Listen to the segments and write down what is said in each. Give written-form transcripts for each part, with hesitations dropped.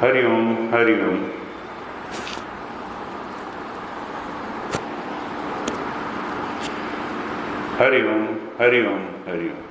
हरि ओम हरि ओम। हरि ओम हरि ओम हरि ओम।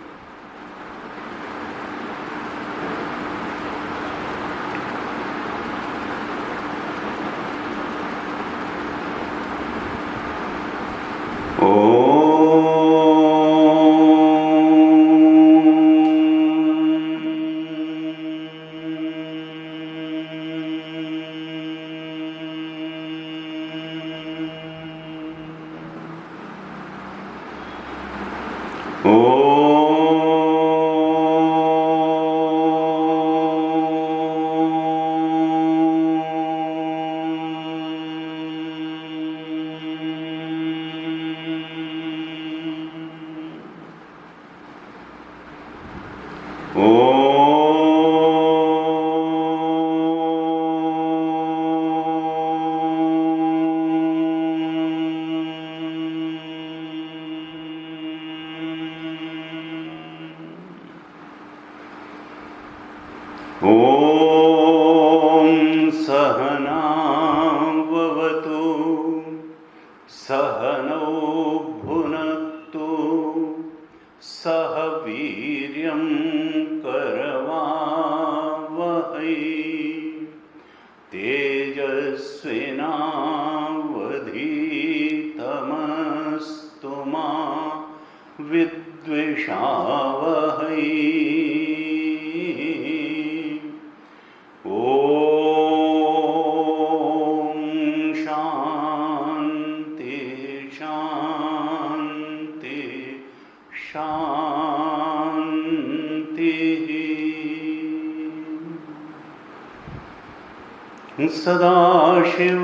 सदाशिवसमारम्भां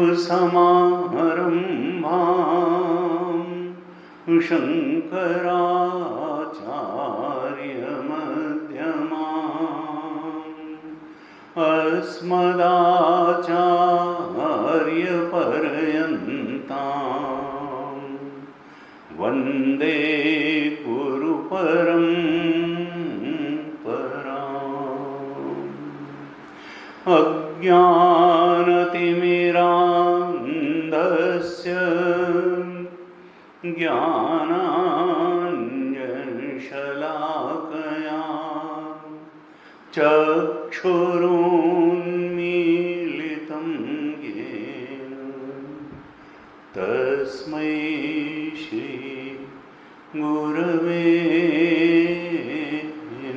शङ्कराचार्यमध्यमाम् अस्मदाचार्यपर्यन्तां वन्दे गुरुपरम्पराम्। अज्ञानतिमिरान्धस्य ज्ञानाञ्जनशलाकया चक्षुरुन्मीलितं येन तस्मै श्री गुरवे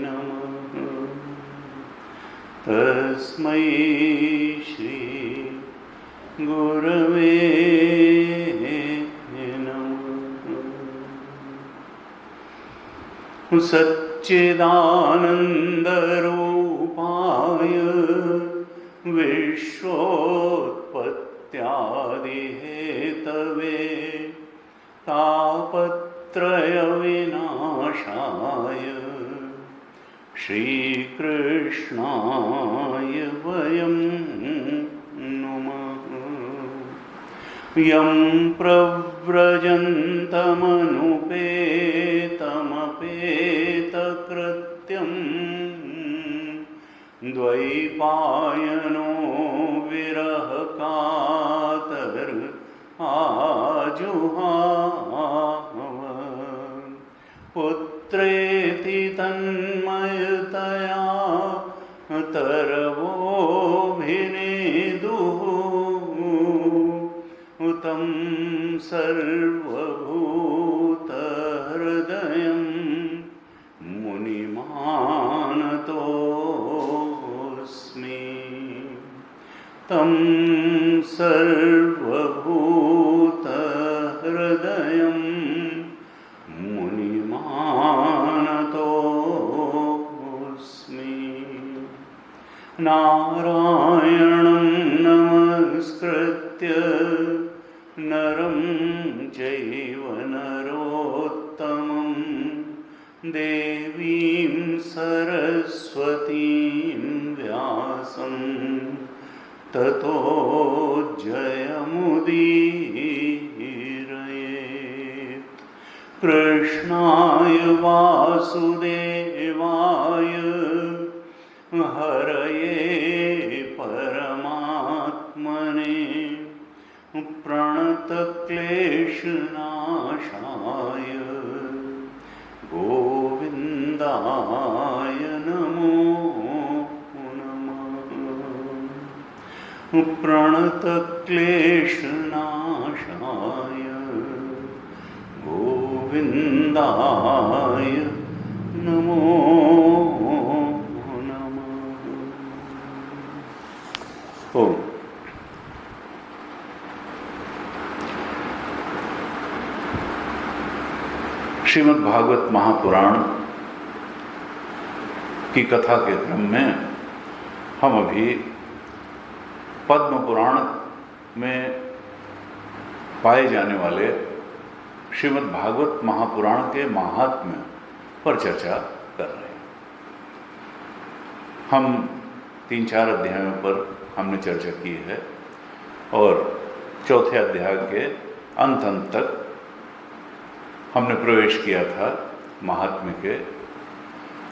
नमः। तस्मै श्री गुरवे नमः। सच्चिदानन्दरूपाय विश्वोत्पत्त्यादिहेतवे तापत्रयविनाशाय श्रीकृष्णाय वयं नुमः। यं प्रव्रजन्तमनुपेतमपेतकृत्यं द्वैपायनो विरहकातर आजुहाव पुत्रेति तन्मयतया तरवोऽभिनेदुः तं सर्वभूतहृदयं मुनिमानतोऽस्मि। तं सर्वभूतहृदयं मुनिमानतोऽस्मि। नारायणं नमस्कृत्य नरं चैव नरोत्तमं देवीं सरस्वतीं व्यासं ततो जयमुदीरयेत्। कृष्णाय वासुदेवाय हरये परमात्मने प्रणतक्लेशनाशाय गोविन्दाय नमो नमः। प्रणतक्लेशनाशाय गोविन्दाय नमो नमः। ओम। श्रीमद् भागवत महापुराण की कथा के क्रम में हम अभी पद्म पुराण में पाए जाने वाले श्रीमद् भागवत महापुराण के महात्म्य पर चर्चा कर रहे हैं। हम 3-4 अध्यायों पर हमने चर्चा की है और चौथे अध्याय के अंत तक हमने प्रवेश किया था महात्म्य के,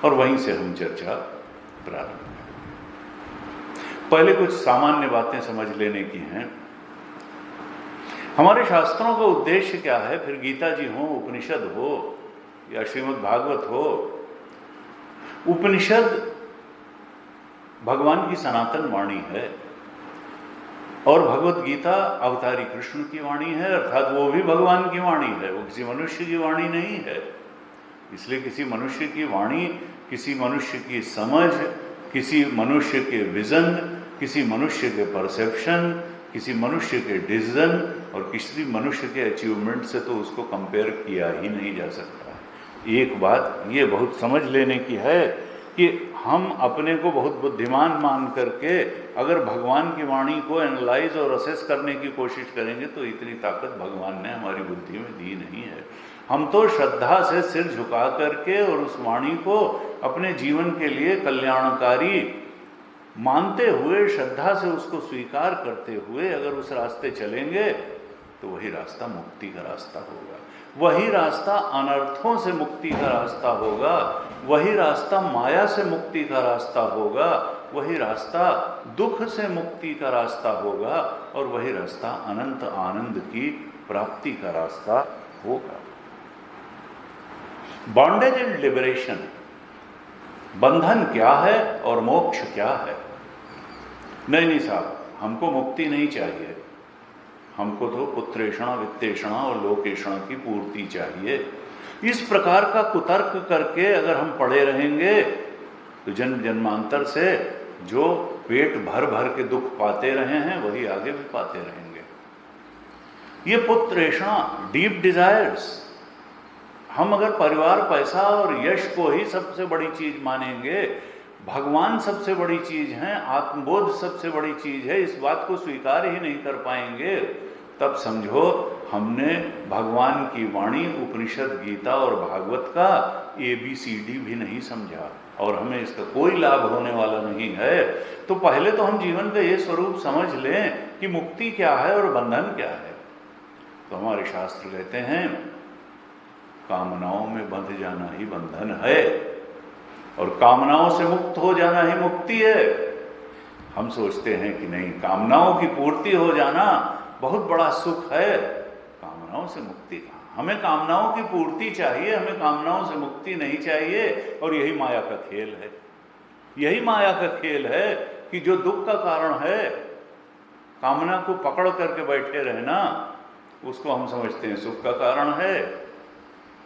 और वहीं से हम चर्चा प्रारंभ करें। पहले कुछ सामान्य बातें समझ लेने की हैं। हमारे शास्त्रों का उद्देश्य क्या है? फिर गीता जी हो, उपनिषद हो या श्रीमद् भागवत हो। उपनिषद भगवान की सनातन वाणी है और भगवत गीता अवतारी कृष्ण की वाणी है, अर्थात वो भी भगवान की वाणी है, वो किसी मनुष्य की वाणी नहीं है। इसलिए किसी मनुष्य की वाणी, किसी मनुष्य की समझ, किसी मनुष्य के विजन, किसी मनुष्य के परसेप्शन, किसी मनुष्य के डिसीजन और किसी मनुष्य के अचीवमेंट से तो उसको कंपेयर किया ही नहीं जा सकता। एक बात ये बहुत समझ लेने की है कि हम अपने को बहुत बुद्धिमान मान करके अगर भगवान की वाणी को एनालाइज और असेस करने की कोशिश करेंगे तो इतनी ताकत भगवान ने हमारी बुद्धि में दी नहीं है। हम तो श्रद्धा से सिर झुका करके और उस वाणी को अपने जीवन के लिए कल्याणकारी मानते हुए, श्रद्धा से उसको स्वीकार करते हुए अगर उस रास्ते चलेंगे तो वही रास्ता मुक्ति का रास्ता होगा, वही रास्ता अनर्थों से मुक्ति का रास्ता होगा, वही रास्ता माया से मुक्ति का रास्ता होगा, वही रास्ता दुख से मुक्ति का रास्ता होगा और वही रास्ता अनंत आनंद की प्राप्ति का रास्ता होगा। बॉन्डेज एंड लिबरेशन, बंधन क्या है और मोक्ष क्या है? नहीं साहब, हमको मुक्ति नहीं चाहिए, हमको तो पुत्रेषणा वित्तेषणा और लोकेषणा की पूर्ति चाहिए। इस प्रकार का कुतर्क करके अगर हम पड़े रहेंगे तो जन्म जन्मांतर से जो पेट भर भर के दुख पाते रहे हैं वही आगे भी पाते रहेंगे। ये पुत्रेषणा, डीप डिजायर्स, हम अगर परिवार, पैसा और यश को ही सबसे बड़ी चीज मानेंगे, भगवान सबसे बड़ी चीज है, आत्मबोध सबसे बड़ी चीज है, इस बात को स्वीकार ही नहीं कर पाएंगे, तब समझो हमने भगवान की वाणी, उपनिषद, गीता और भागवत का ABCD भी नहीं समझा और हमें इसका कोई लाभ होने वाला नहीं है। तो पहले तो हम जीवन का ये स्वरूप समझ लें कि मुक्ति क्या है और बंधन क्या है। तो हमारे शास्त्र कहते हैं कामनाओं में बंध जाना ही बंधन है और कामनाओं से मुक्त हो जाना ही मुक्ति है। हम सोचते हैं कि नहीं, कामनाओं की पूर्ति हो जाना बहुत बड़ा सुख है, कामनाओं से मुक्ति कहाँ? हमें कामनाओं की पूर्ति चाहिए, हमें कामनाओं से मुक्ति नहीं चाहिए। और यही माया का खेल है, यही माया का खेल है कि जो दुख का कारण है, कामना को पकड़ करके बैठे रहना, उसको हम समझते हैं सुख का कारण है।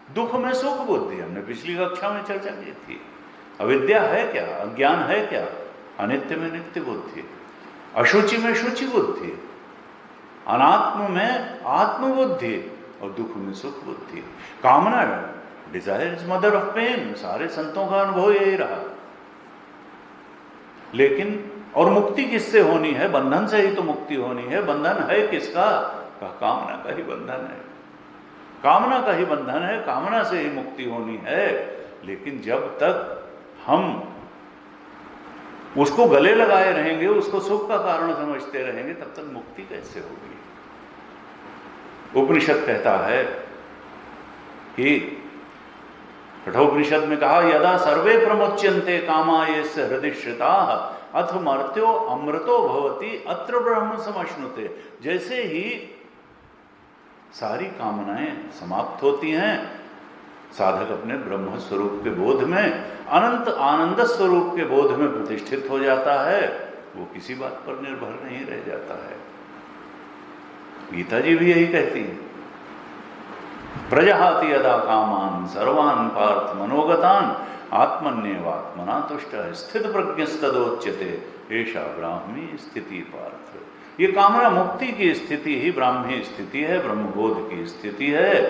दुख में सुख बुद्धि, हमने पिछली कक्षा में चर्चा की थी। अविद्या है क्या? अज्ञान है क्या? अनित्य में नित्य बुद्धि, अशुचि में शुचि बुद्धि, अनात्म में आत्मबुद्धि और दुख में सुख बुद्धि। कामना, desire is mother of pain, सारे संतों का अनुभव यही रहा। लेकिन और मुक्ति किससे होनी है? बंधन से ही तो मुक्ति होनी है। बंधन है किसका? कामना का ही बंधन है, कामना का ही बंधन है, कामना से ही मुक्ति होनी है। लेकिन जब तक हम उसको गले लगाए रहेंगे, उसको सुख का कारण समझते रहेंगे, तब तक मुक्ति कैसे होगी? उपनिषद कहता है कि कठोपनिषद में कहा यदा सर्वे प्रमुच्यन्ते कामा येस्य हृदि श्रिताः अथ मर्त्यो अमृतो भवति अत्र ब्रह्म समश्नुते। जैसे ही सारी कामनाएं समाप्त होती हैं, साधक अपने ब्रह्म स्वरूप के बोध में, अनंत आनंद स्वरूप के बोध में प्रतिष्ठित हो जाता है। वो किसी बात पर निर्भर नहीं रह जाता है। गीता जी भी यही कहती है, प्रजहाति यदा कामान सर्वान् पार्थ मनोगतान आत्मन्येवात्मना तुष्टः स्थित प्रज्ञस्तदोच्यते एषा ब्राह्मी स्थिति पार्थ। ये कामना मुक्ति की स्थिति ही ब्राह्मी स्थिति है, ब्रह्मबोध की स्थिति है।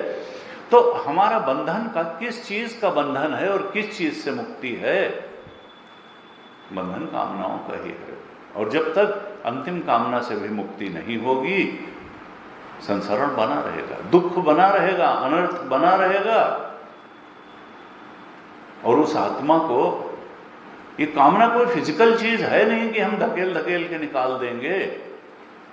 तो हमारा बंधन का किस चीज का बंधन है और किस चीज से मुक्ति है? बंधन कामनाओं का ही है। और जब तक अंतिम कामना से भी मुक्ति नहीं होगी, संसरण बना रहेगा, दुख बना रहेगा, अनर्थ बना रहेगा। और उस आत्मा को, ये कामना कोई फिजिकल चीज है नहीं कि हम धकेल धकेल के निकाल देंगे।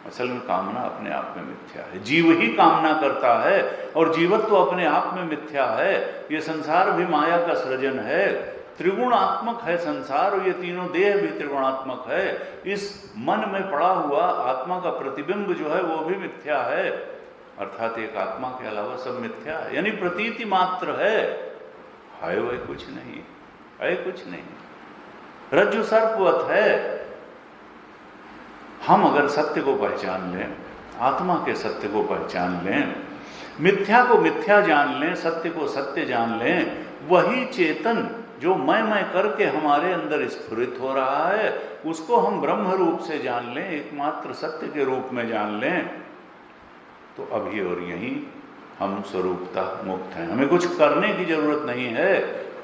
असल में कामना अपने आप में मिथ्या है। जीव ही कामना करता है और जीवत्व अपने आप में मिथ्या है। ये संसार भी माया का सृजन है, त्रिगुणात्मक है संसार, और ये तीनों देह भी त्रिगुणात्मक है। इस मन में पड़ा हुआ आत्मा का प्रतिबिंब जो है वो भी मिथ्या है, अर्थात एक आत्मा के अलावा सब मिथ्या है, यानी प्रतीति मात्र है वह कुछ नहीं है, कुछ नहीं। रज्जु सर्पवत है। हम अगर सत्य को पहचान लें, आत्मा के सत्य को पहचान लें, मिथ्या को मिथ्या जान लें, सत्य को सत्य जान लें, वही चेतन जो मैं करके हमारे अंदर स्फुरित हो रहा है, उसको हम ब्रह्म रूप से जान लें, एकमात्र सत्य के रूप में जान लें, तो अभी और यहीं हम स्वरूपतः मुक्त हैं। हमें कुछ करने की जरूरत नहीं है।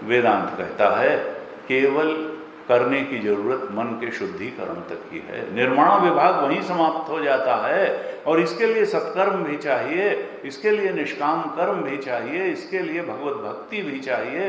वेदांत कहता है केवल करने की जरूरत मन के शुद्धिकरण तक ही है। निर्माण विभाग वहीं समाप्त हो जाता है। और इसके लिए सत्कर्म भी चाहिए, इसके लिए निष्काम कर्म भी चाहिए, इसके लिए भगवत भक्ति भी चाहिए,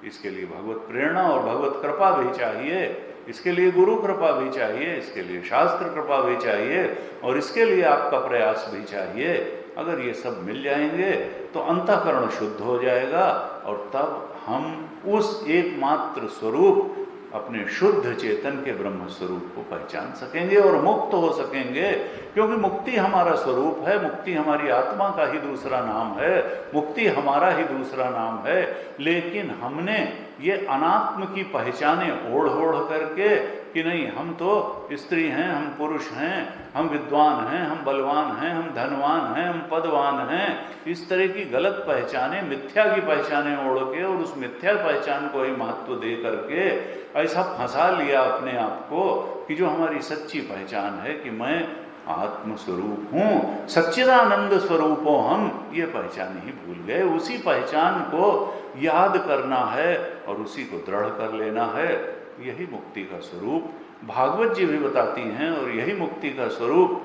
इसके लिए भगवत प्रेरणा और भगवत कृपा भी चाहिए, इसके लिए गुरु कृपा भी चाहिए, इसके लिए शास्त्र कृपा भी चाहिए, और इसके लिए आपका प्रयास भी चाहिए। अगर ये सब मिल जाएंगे तो अंतःकरण शुद्ध हो जाएगा, और तब हम उस एकमात्र स्वरूप, अपने शुद्ध चेतन के ब्रह्म स्वरूप को पहचान सकेंगे और मुक्त हो सकेंगे। क्योंकि मुक्ति हमारा स्वरूप है, मुक्ति हमारी आत्मा का ही दूसरा नाम है, मुक्ति हमारा ही दूसरा नाम है। लेकिन हमने ये अनात्म की पहचाने ओढ़ ओढ़ करके कि नहीं हम तो स्त्री हैं, हम पुरुष हैं, हम विद्वान हैं, हम बलवान हैं, हम धनवान हैं, हम पदवान हैं, इस तरह की गलत पहचाने, मिथ्या की पहचाने ओढ़ के और उस मिथ्या पहचान को ही महत्व दे करके ऐसा फंसा लिया अपने आप को कि जो हमारी सच्ची पहचान है कि मैं आत्म स्वरूप हूँ, सच्चिदानंद स्वरूप हो हम, ये पहचान ही भूल गए। उसी पहचान को याद करना है और उसी को दृढ़ कर लेना है। यही मुक्ति का स्वरूप भागवत जी भी बताती हैं और यही मुक्ति का स्वरूप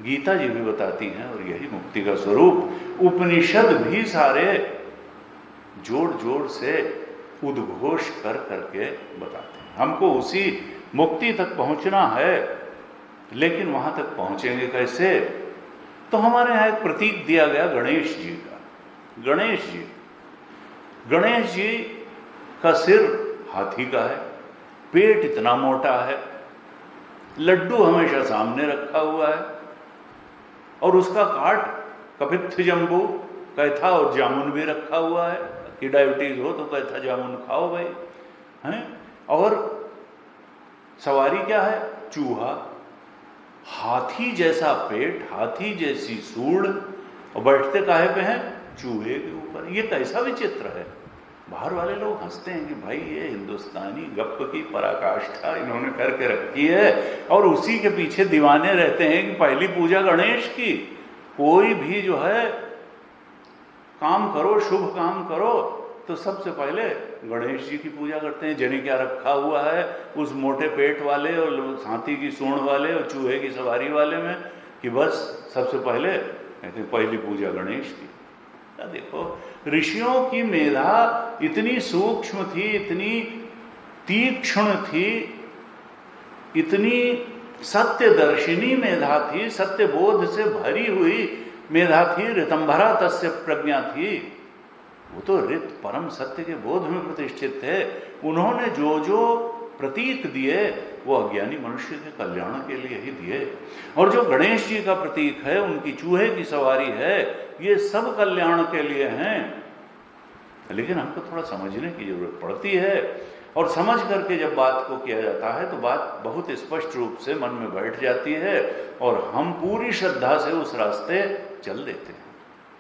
गीता जी भी बताती हैं और यही मुक्ति का स्वरूप उपनिषद भी सारे जोड़ जोड़ से उद्घोष कर करके बताते हैं। हमको उसी मुक्ति तक पहुंचना है, लेकिन वहां तक पहुंचेंगे कैसे? तो हमारे यहाँ एक प्रतीक दिया गया गणेश जी का। गणेश जी का सिर हाथी का है, पेट इतना मोटा है, लड्डू हमेशा सामने रखा हुआ है, और उसका काट कपित्थ जम्बू, कैथा और जामुन भी रखा हुआ है कि डायबिटीज हो तो कैथा जामुन खाओ भाई, हैं? और सवारी क्या है? चूहा। हाथी जैसा पेट, हाथी जैसी सूंड, और बैठते काहे पे हैं? चूहे के ऊपर। ये कैसा विचित्र है। बाहर वाले लोग हंसते हैं कि भाई ये हिंदुस्तानी गप की पराकाष्ठा इन्होंने करके रखी है, और उसी के पीछे दीवाने रहते हैं कि पहली पूजा गणेश की। कोई भी जो है काम करो, शुभ काम करो, तो सबसे पहले गणेश जी की पूजा करते हैं। जनी क्या रखा हुआ है उस मोटे पेट वाले और हाथी की सूंड वाले और चूहे की सवारी वाले में, कि बस सबसे पहले कहते हैं पहली पूजा गणेश की। देखो ऋषियों की मेधा इतनी सूक्ष्म थी, इतनी तीक्ष्ण थी, इतनी सत्यदर्शिनी मेधा थी, सत्य बोध से भरी हुई मेधा थी, ऋतंभरा तस्य प्रज्ञा थी। वो तो रित परम सत्य के बोध में प्रतिष्ठित थे। उन्होंने जो जो प्रतीक दिए वो अज्ञानी मनुष्य के कल्याण के लिए ही दिए। और जो गणेश जी का प्रतीक है, उनकी चूहे की सवारी है, ये सब कल्याण के लिए हैं। लेकिन हमको थोड़ा समझने की जरूरत पड़ती है, और समझ करके जब बात को किया जाता है तो बात बहुत स्पष्ट रूप से मन में बैठ जाती है और हम पूरी श्रद्धा से उस रास्ते चल देते हैं।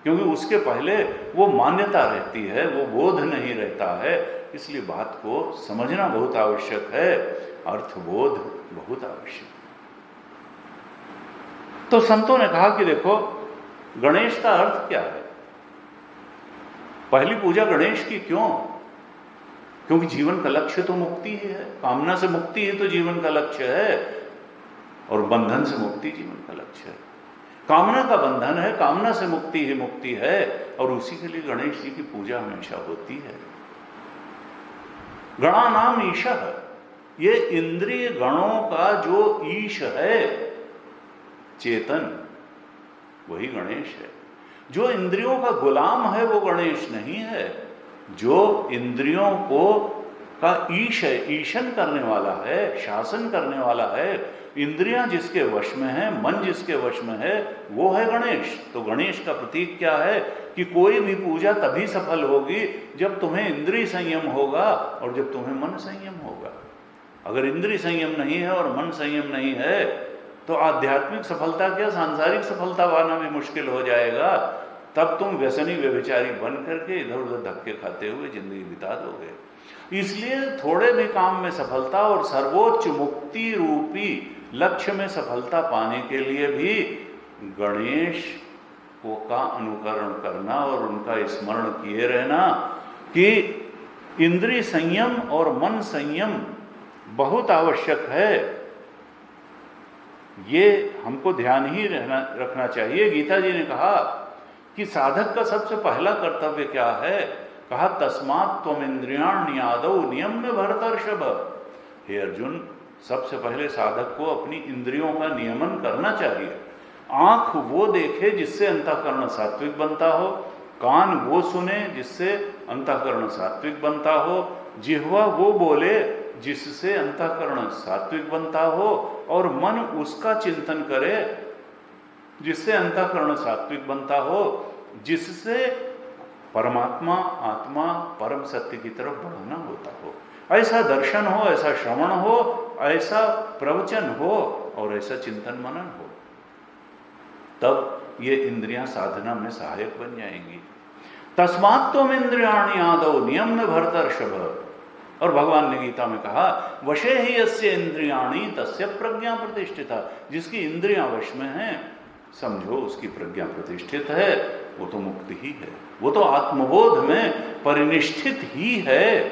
क्योंकि उसके पहले वो मान्यता रहती है, वो बोध नहीं रहता है। इसलिए बात को समझना बहुत आवश्यक है, अर्थबोध बहुत आवश्यक है। तो संतों ने कहा कि देखो, गणेश का अर्थ क्या है? पहली पूजा गणेश की क्यों? क्योंकि जीवन का लक्ष्य तो मुक्ति ही है। कामना से मुक्ति ही तो जीवन का लक्ष्य है, और बंधन से मुक्ति जीवन का लक्ष्य है। कामना का बंधन है, कामना से मुक्ति ही मुक्ति है, और उसी के लिए गणेश जी की पूजा हमेशा होती है। गणानाम ईशः, ये इंद्रिय गणों का जो ईश है, चेतन, वही गणेश है। जो इंद्रियों का गुलाम है वो गणेश नहीं है। जो इंद्रियों को का ईश है, ईशन करने वाला है, शासन करने वाला है, इंद्रियां जिसके वश में है, मन जिसके वश में है, वो है गणेश। तो गणेश का प्रतीक क्या है कि कोई भी पूजा तभी सफल होगी जब तुम्हें इंद्रिय संयम होगा और जब तुम्हें मन संयम होगा। अगर इंद्रिय संयम नहीं है और मन संयम नहीं है तो आध्यात्मिक सफलता क्या, सांसारिक सफलता पाना भी मुश्किल हो जाएगा। तब तुम व्यसनी व्यभिचारी बन करके इधर उधर धक्के खाते हुए जिंदगी बिता दोगे। इसलिए थोड़े भी काम में सफलता और सर्वोच्च मुक्ति रूपी लक्ष्य में सफलता पाने के लिए भी गणेश को का अनुकरण करना और उनका स्मरण किए रहना कि इंद्रिय संयम और मन संयम बहुत आवश्यक है। ये हमको ध्यान ही रखना चाहिए। गीता जी ने कहा कि साधक का सबसे पहला कर्तव्य क्या है? कहा तस्मात् त्वम इंद्रियाण्यादौ नियम्य भरतर्षभ। हे अर्जुन, सबसे पहले साधक को अपनी इंद्रियों का नियमन करना चाहिए। आंख वो देखे जिससे अंतःकरण सात्विक बनता हो, कान वो सुने जिससे अंतःकरण सात्विक बनता हो, जिह्वा वो बोले जिससे अंतःकरण सात्विक बनता हो, और मन उसका चिंतन करे जिससे अंतःकरण सात्विक बनता हो, जिससे परमात्मा, आत्मा, परम सत्य की तरफ बढ़ना होता हो। ऐसा दर्शन हो, ऐसा श्रवण हो, ऐसा प्रवचन हो और ऐसा चिंतन मनन हो, तब ये इंद्रियां साधना में सहायक बन जाएंगी। तस्मात् त्वम इंद्रियाणि आदौ नियम्य भरतर्षभ। और भगवान ने गीता में कहा वशे ही यस्य इंद्रियाणि तस्य प्रज्ञा प्रतिष्ठिता। जिसकी इंद्रियां वश में हैं, समझो उसकी प्रज्ञा प्रतिष्ठित है, वो तो मुक्ति ही है, वो तो आत्मबोध में परिनिष्ठित ही है।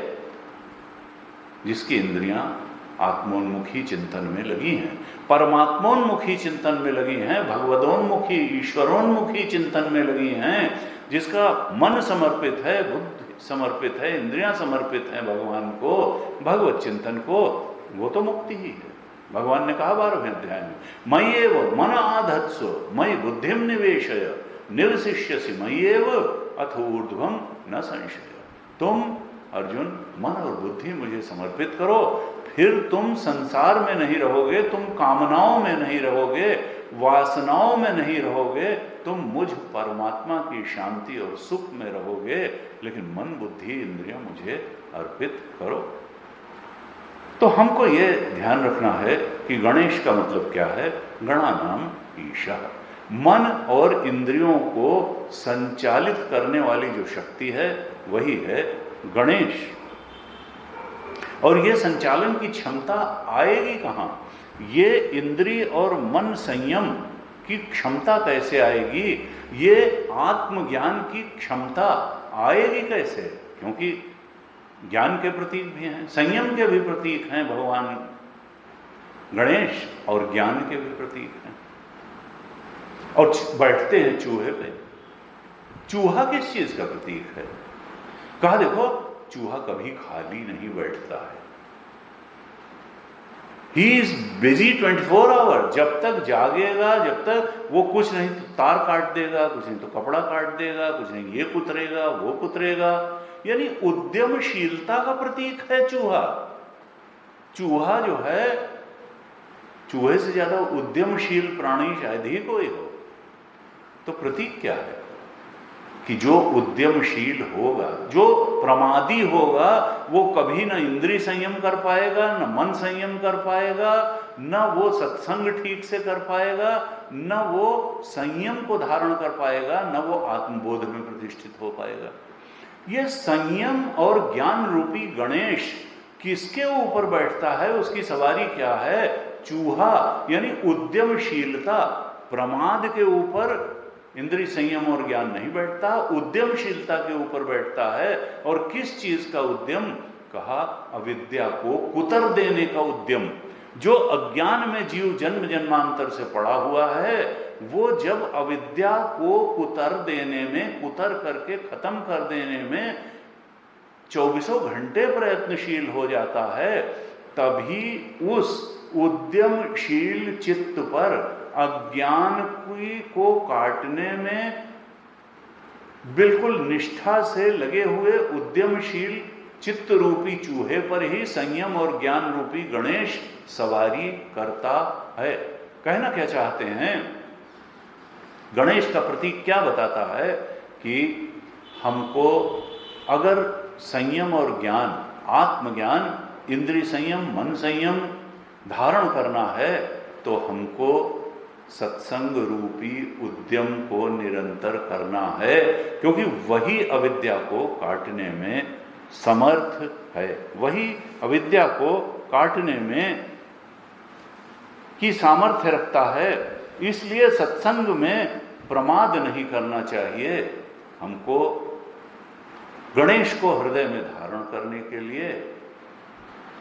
जिसकी इंद्रियां आत्मोन्मुखी चिंतन में लगी हैं, परमात्मोन्मुखी चिंतन में लगी हैं, भगवदोन्मुखी, ईश्वरोन्मुखी चिंतन में लगी हैं, जिसका मन समर्पित है, बुद्धि समर्पित है, इंद्रियां समर्पित हैं भगवान को, भगवत चिंतन को, वो तो मुक्ति ही है। भगवान ने कहा 12वें अध्याय में, मय्येव मन आधत्सु मयि बुद्धिम निवेशय निवसिष्यसि मय्येव अथ ऊर्ध्वं न संशय। तुम अर्जुन मन और बुद्धि मुझे समर्पित करो, फिर तुम संसार में नहीं रहोगे, तुम कामनाओं में नहीं रहोगे, वासनाओं में नहीं रहोगे, तुम मुझ परमात्मा की शांति और सुख में रहोगे। लेकिन मन, बुद्धि, इंद्रियां मुझे अर्पित करो। तो हमको ये ध्यान रखना है कि गणेश का मतलब क्या है? गणानाम ईशः। मन और इंद्रियों को संचालित करने वाली जो शक्ति है वही है गणेश। और ये संचालन की क्षमता आएगी कहाँ? ये इंद्रिय और मन संयम की क्षमता कैसे आएगी? ये आत्मज्ञान की क्षमता आएगी कैसे? क्योंकि ज्ञान के प्रतीक भी हैं, संयम के भी प्रतीक हैं भगवान गणेश, और ज्ञान के भी प्रतीक हैं। और बैठते हैं चूहे पे। चूहा किस चीज का प्रतीक है? कहा देखो, चूहा कभी खाली नहीं बैठता है। He is busy 24 hour. जब तक जागेगा, जब तक वो कुछ नहीं तो तार काट देगा, कुछ नहीं तो कपड़ा काट देगा, कुछ नहीं ये कुतरेगा वो कुतरेगा। यानी उद्यमशीलता का प्रतीक है चूहा। चूहा जो है, चूहे से ज्यादा उद्यमशील प्राणी शायद ही कोई हो। तो प्रतीक क्या है कि जो उद्यमशील होगा, जो प्रमादी होगा, वो कभी ना इंद्रिय संयम कर पाएगा, न मन संयम कर पाएगा, न वो सत्संग ठीक से कर पाएगा, न वो संयम को धारण कर पाएगा, न वो आत्मबोध में प्रतिष्ठित हो पाएगा। ये संयम और ज्ञान रूपी गणेश किसके ऊपर बैठता है, उसकी सवारी क्या है? चूहा, यानी उद्यमशीलता। प्रमाद के ऊपर इंद्रिय संयम और ज्ञान नहीं बैठता, उद्यमशीलता के ऊपर बैठता है। और किस चीज का उद्यम? कहा अविद्या को कुतर देने का उद्यम। जो अज्ञान में जीव जन्म जन्मांतर से पड़ा हुआ है, वो जब अविद्या को कुतर देने में, कुतर करके खत्म कर देने में 24 घंटे प्रयत्नशील हो जाता है, तभी उस उद्यमशील चित्त पर अज्ञान को काटने में बिल्कुल निष्ठा से लगे हुए उद्यमशील चित्त रूपी चूहे पर ही संयम और ज्ञान रूपी गणेश सवारी करता है। कहना क्या चाहते हैं? गणेश का प्रतीक क्या बताता है कि हमको अगर संयम और ज्ञान, आत्मज्ञान, इंद्रिय संयम, मन संयम धारण करना है, तो हमको सत्संग रूपी उद्यम को निरंतर करना है, क्योंकि वही अविद्या को काटने में समर्थ है, वही अविद्या को काटने में की सामर्थ्य रखता है। इसलिए सत्संग में प्रमाद नहीं करना चाहिए। हमको गणेश को हृदय में धारण करने के लिए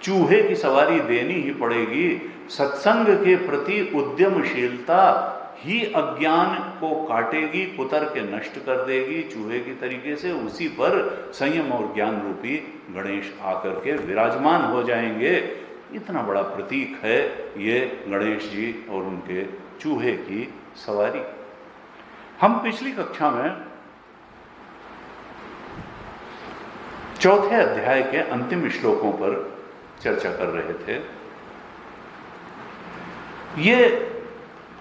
चूहे की सवारी देनी ही पड़ेगी। सत्संग के प्रति उद्यमशीलता ही अज्ञान को काटेगी, कुतर के नष्ट कर देगी चूहे की तरीके से। उसी पर संयम और ज्ञान रूपी गणेश आकर के विराजमान हो जाएंगे। इतना बड़ा प्रतीक है ये गणेश जी और उनके चूहे की सवारी। हम पिछली कक्षा में चौथे अध्याय के अंतिम श्लोकों पर चर्चा कर रहे थे। ये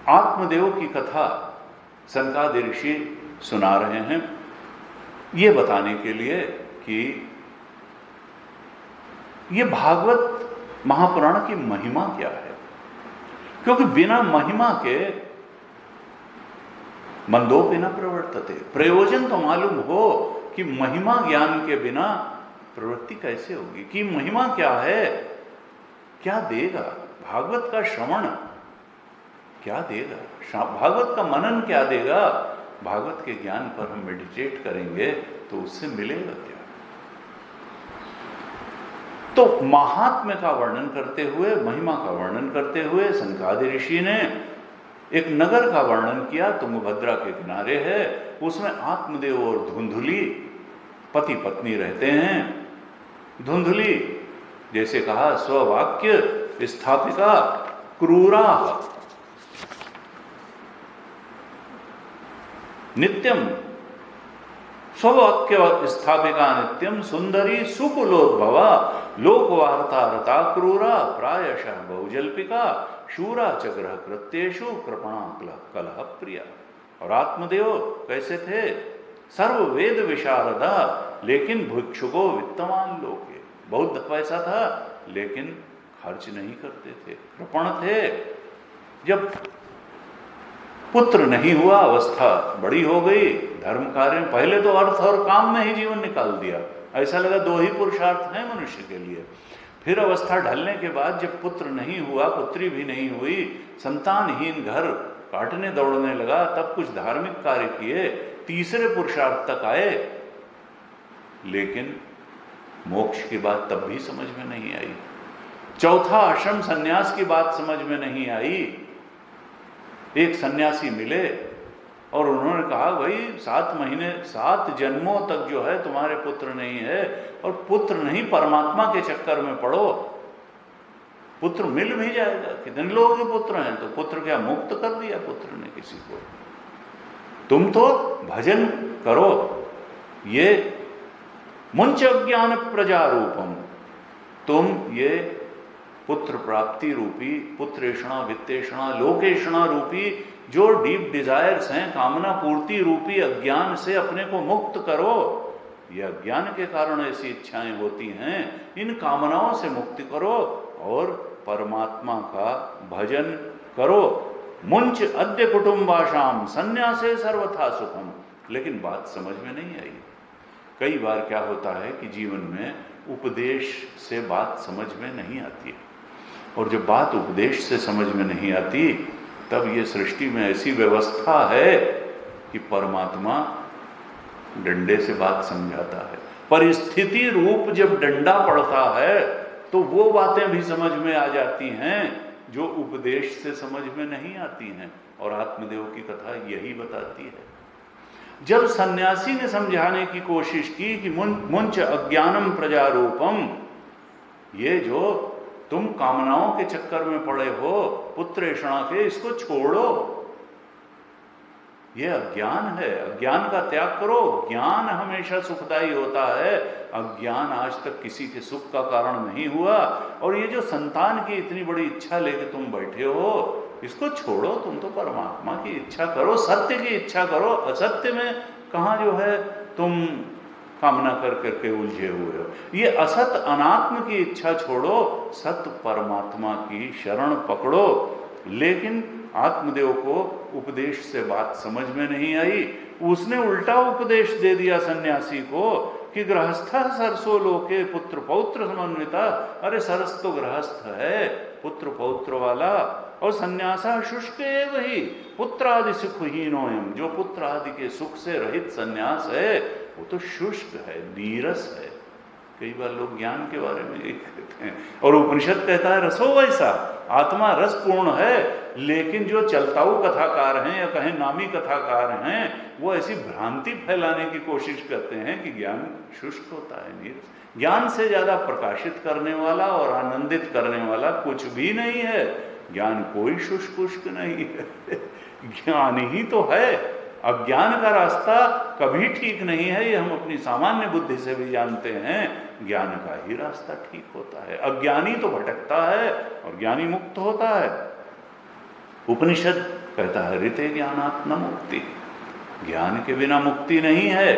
आत्मदेव की कथा सनकादि ऋषि सुना रहे हैं, ये बताने के लिए कि ये भागवत महापुराण की महिमा क्या है। क्योंकि बिना महिमा के मंदोपि न प्रवर्तते। प्रयोजन तो मालूम हो कि महिमा ज्ञान के बिना प्रवृत्ति कैसे होगी, कि महिमा क्या है, क्या देगा भागवत का श्रवण, क्या देगा भागवत का मनन, क्या देगा। भागवत के ज्ञान पर हम मेडिटेट करेंगे तो उससे मिलेगा क्या। तो महात्म्य का वर्णन करते हुए, महिमा का वर्णन करते हुए सनकादि ऋषि ने एक नगर का वर्णन किया, तुंगभद्रा के किनारे है। उसमें आत्मदेव और धुंधुली पति पत्नी रहते हैं। धुंधुली जैसे कहा स्ववाक्य स्थापिका क्रूरा नित्यम, स्ववाक्य स्थापिका नित्यम सुंदरी सुकुलोद्भवा लोकवार्ता रता क्रूरा प्रायशः बहुजल्पिका शूरा च ग्रह कृत्येषु कृपणा कलह प्रिया। और आत्मदेव कैसे थे? सर्व वेद विशारदा लेकिन भिक्षुको वित्तवान लोके। बहुत पैसा था लेकिन खर्च नहीं करते थे, कृपण थे। जब पुत्र नहीं हुआ, अवस्था बड़ी हो गई, धर्म कार्य पहले तो अर्थ और काम में ही जीवन निकाल दिया। ऐसा लगा दो ही पुरुषार्थ हैं मनुष्य के लिए। फिर अवस्था ढलने के बाद जब पुत्र नहीं हुआ, पुत्री भी नहीं हुई, संतानहीन घर काटने दौड़ने लगा, तब कुछ धार्मिक कार्य किए, तीसरे पुरुषार्थ तक आए, लेकिन मोक्ष की बात तब भी समझ में नहीं आई। चौथा आश्रम सन्यास की बात समझ में नहीं आई। एक सन्यासी मिले और उन्होंने कहा भाई 7 महीने 7 जन्मों तक जो है तुम्हारे पुत्र नहीं है, और पुत्र नहीं परमात्मा के चक्कर में पड़ो। पुत्र मिल भी जाएगा। कितने लोगों के पुत्र हैं, तो पुत्र क्या मुक्त कर दिया पुत्र ने किसी को? तुम तो भजन करो। ये मुंच अज्ञान प्रजा रूपम, तुम ये पुत्र प्राप्ति रूपी, पुत्रेषणा वित्तेषणा लोकेषणा रूपी जो डीप डिजायर्स हैं, कामना पूर्ति रूपी अज्ञान से अपने को मुक्त करो। ये अज्ञान के कारण ऐसी इच्छाएं होती हैं, इन कामनाओं से मुक्ति करो और परमात्मा का भजन करो। मुंच अद्य कुटुंबाशाम संन्यासे सर्वथा सुखम। लेकिन बात समझ में नहीं आई। कई बार क्या होता है कि जीवन में उपदेश से बात समझ में नहीं आती है, और जब बात उपदेश से समझ में नहीं आती तब ये सृष्टि में ऐसी व्यवस्था है कि परमात्मा डंडे से बात समझाता है। परिस्थिति रूप जब डंडा पड़ता है तो वो बातें भी समझ में आ जाती हैं जो उपदेश से समझ में नहीं आती हैं, और आत्मदेव की कथा यही बताती है। जब सन्यासी ने समझाने की कोशिश की कि मुंच अज्ञानम प्रजारूपम, ये जो तुम कामनाओं के चक्कर में पड़े हो पुत्रेषणा के, इसको छोड़ो, ये अज्ञान है, अज्ञान का त्याग करो। ज्ञान हमेशा सुखदायी होता है, अज्ञान आज तक किसी के सुख का कारण नहीं हुआ। और ये जो संतान की इतनी बड़ी इच्छा लेके तुम बैठे हो, इसको छोड़ो, तुम तो परमात्मा की इच्छा करो, सत्य की इच्छा करो। असत्य में कहाँ जो है तुम कामना कर करके उलझे हुए हो। ये असत अनात्म की इच्छा छोड़ो, सत्य परमात्मा की शरण पकड़ो। लेकिन आत्मदेव को उपदेश से बात समझ में नहीं आई। उसने उल्टा उपदेश दे दिया सन्यासी को कि गृहस्थ सरसो लोके पुत्र पौत्र समन्विता। अरे सरस तो गृहस्थ है, पुत्र पौत्र वाला, और सन्यासा शुष्क वही पुत्र आदि सुखहीनोयम, जो पुत्र आदि के सुख से रहित सन्यास है वो तो शुष्क है, नीरस है। कई बार लोग ज्ञान के बारे में यही कहते हैं, और उपनिषद कहता है रसो वैसा, आत्मा रसपूर्ण है। लेकिन जो चलताऊ कथाकार हैं या कहें नामी कथाकार हैं, वो ऐसी भ्रांति फैलाने की कोशिश करते हैं कि ज्ञान शुष्क होता है, नीरस। ज्ञान से ज्यादा प्रकाशित करने वाला और आनंदित करने वाला कुछ भी नहीं है। ज्ञान कोई शुष्क पुष्क नहीं है, ज्ञान ही तो है। अज्ञान का रास्ता कभी ठीक नहीं है, ये हम अपनी सामान्य बुद्धि से भी जानते हैं। ज्ञान का ही रास्ता ठीक होता है। अज्ञानी तो भटकता है और ज्ञानी मुक्त होता है। उपनिषद कहता है ऋते ज्ञानात् न मुक्ति, ज्ञान के बिना मुक्ति नहीं है।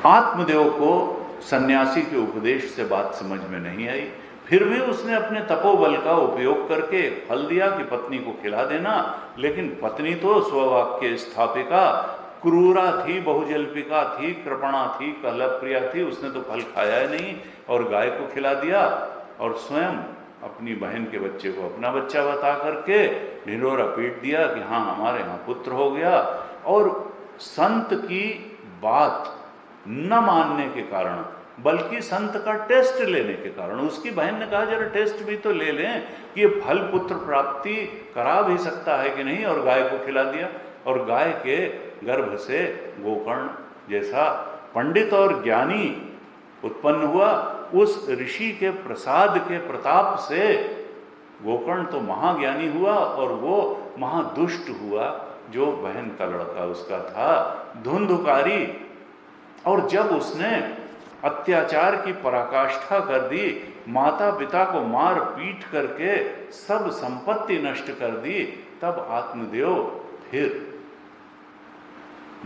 आत्मदेव को सन्यासी के उपदेश से बात समझ में नहीं आई, फिर भी उसने अपने तपोबल का उपयोग करके फल दिया कि पत्नी को खिला देना। लेकिन पत्नी तो स्ववाक्य स्थापिका, क्रूरा थी, बहुजल्पिका थी, कृपणा थी, कलहप्रिया थी, उसने तो फल खाया ही नहीं और गाय को खिला दिया, और स्वयं अपनी बहन के बच्चे को अपना बच्चा बता करके ढिंढोरा पीट दिया कि हाँ हमारे यहाँ पुत्र हो गया। और संत की बात न मानने के कारण, बल्कि संत का टेस्ट लेने के कारण, उसकी बहन ने कहा जरा टेस्ट भी तो ले लें कि ये फल पुत्र प्राप्ति करा भी सकता है कि नहीं, और गाय को खिला दिया। और गाय के गर्भ से गोकर्ण जैसा पंडित और ज्ञानी उत्पन्न हुआ। उस ऋषि के प्रसाद के प्रताप से गोकर्ण तो महाज्ञानी हुआ और वो महादुष्ट हुआ जो बहन का लड़का उसका था, धुंधुकारी। और जब उसने अत्याचार की पराकाष्ठा कर दी, माता पिता को मार पीट करके सब संपत्ति नष्ट कर दी, तब आत्मदेव फिर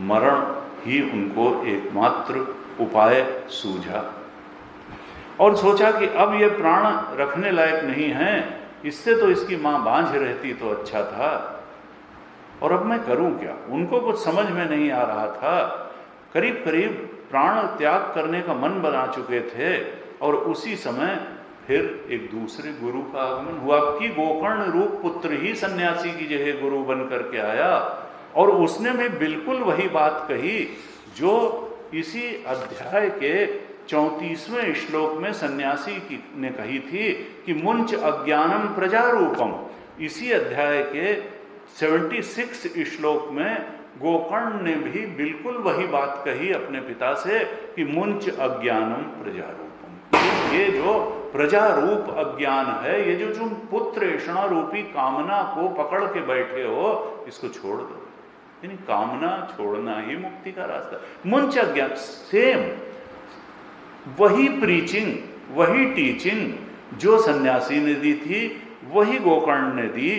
मरण ही उनको एकमात्र उपाय सूझा और सोचा कि अब ये प्राण रखने लायक नहीं है, इससे तो इसकी मां बांझ रहती तो अच्छा था, और अब मैं करूं क्या। उनको कुछ समझ में नहीं आ रहा था। करीब करीब प्राण त्याग करने का मन बना चुके थे, और उसी समय फिर एक दूसरे गुरु का आगमन हुआ कि गोकर्ण रूप पुत्र ही सन्यासी की जगह गुरु बन करके आया, और उसने भी बिल्कुल वही बात कही जो इसी अध्याय के 34वें श्लोक में सन्यासी ने कही थी कि मुंच अज्ञानम प्रजारूपम। इसी अध्याय के 76 श्लोक में गोकर्ण ने भी बिल्कुल वही बात कही अपने पिता से कि मुंच अज्ञानम प्रजारूपम। लेकिन ये जो प्रजा रूप अज्ञान है, ये जो तुम पुत्रेषणा रूपी कामना को पकड़ के बैठे हो, इसको छोड़ दो। यानी कामना छोड़ना ही मुक्ति का रास्ता। मुंच अज्ञान, सेम वही प्रीचिंग, वही टीचिंग जो सन्यासी ने दी थी, वही गोकर्ण ने दी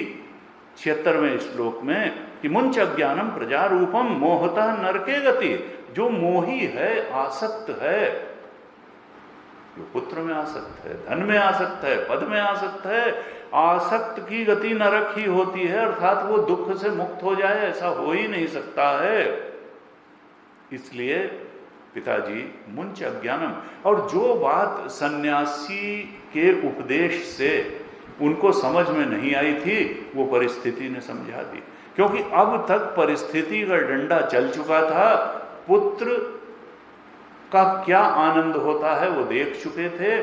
76वें श्लोक में कि मुंच अज्ञानम प्रजारूपम मोहतः नरके गति। जो मोही है, आसक्त है, जो पुत्र में आसक्त है, धन में आसक्त है, पद में आसक्त है, आसक्त की गति नरक ही होती है, अर्थात वो दुख से मुक्त हो जाए ऐसा हो ही नहीं सकता है। इसलिए पिताजी मुंच अज्ञानम, और जो बात सन्यासी के उपदेश से उनको समझ में नहीं आई थी, वो परिस्थिति ने समझा दी, क्योंकि अब तक परिस्थिति का डंडा चल चुका था। पुत्र का क्या आनंद होता है वो देख चुके थे।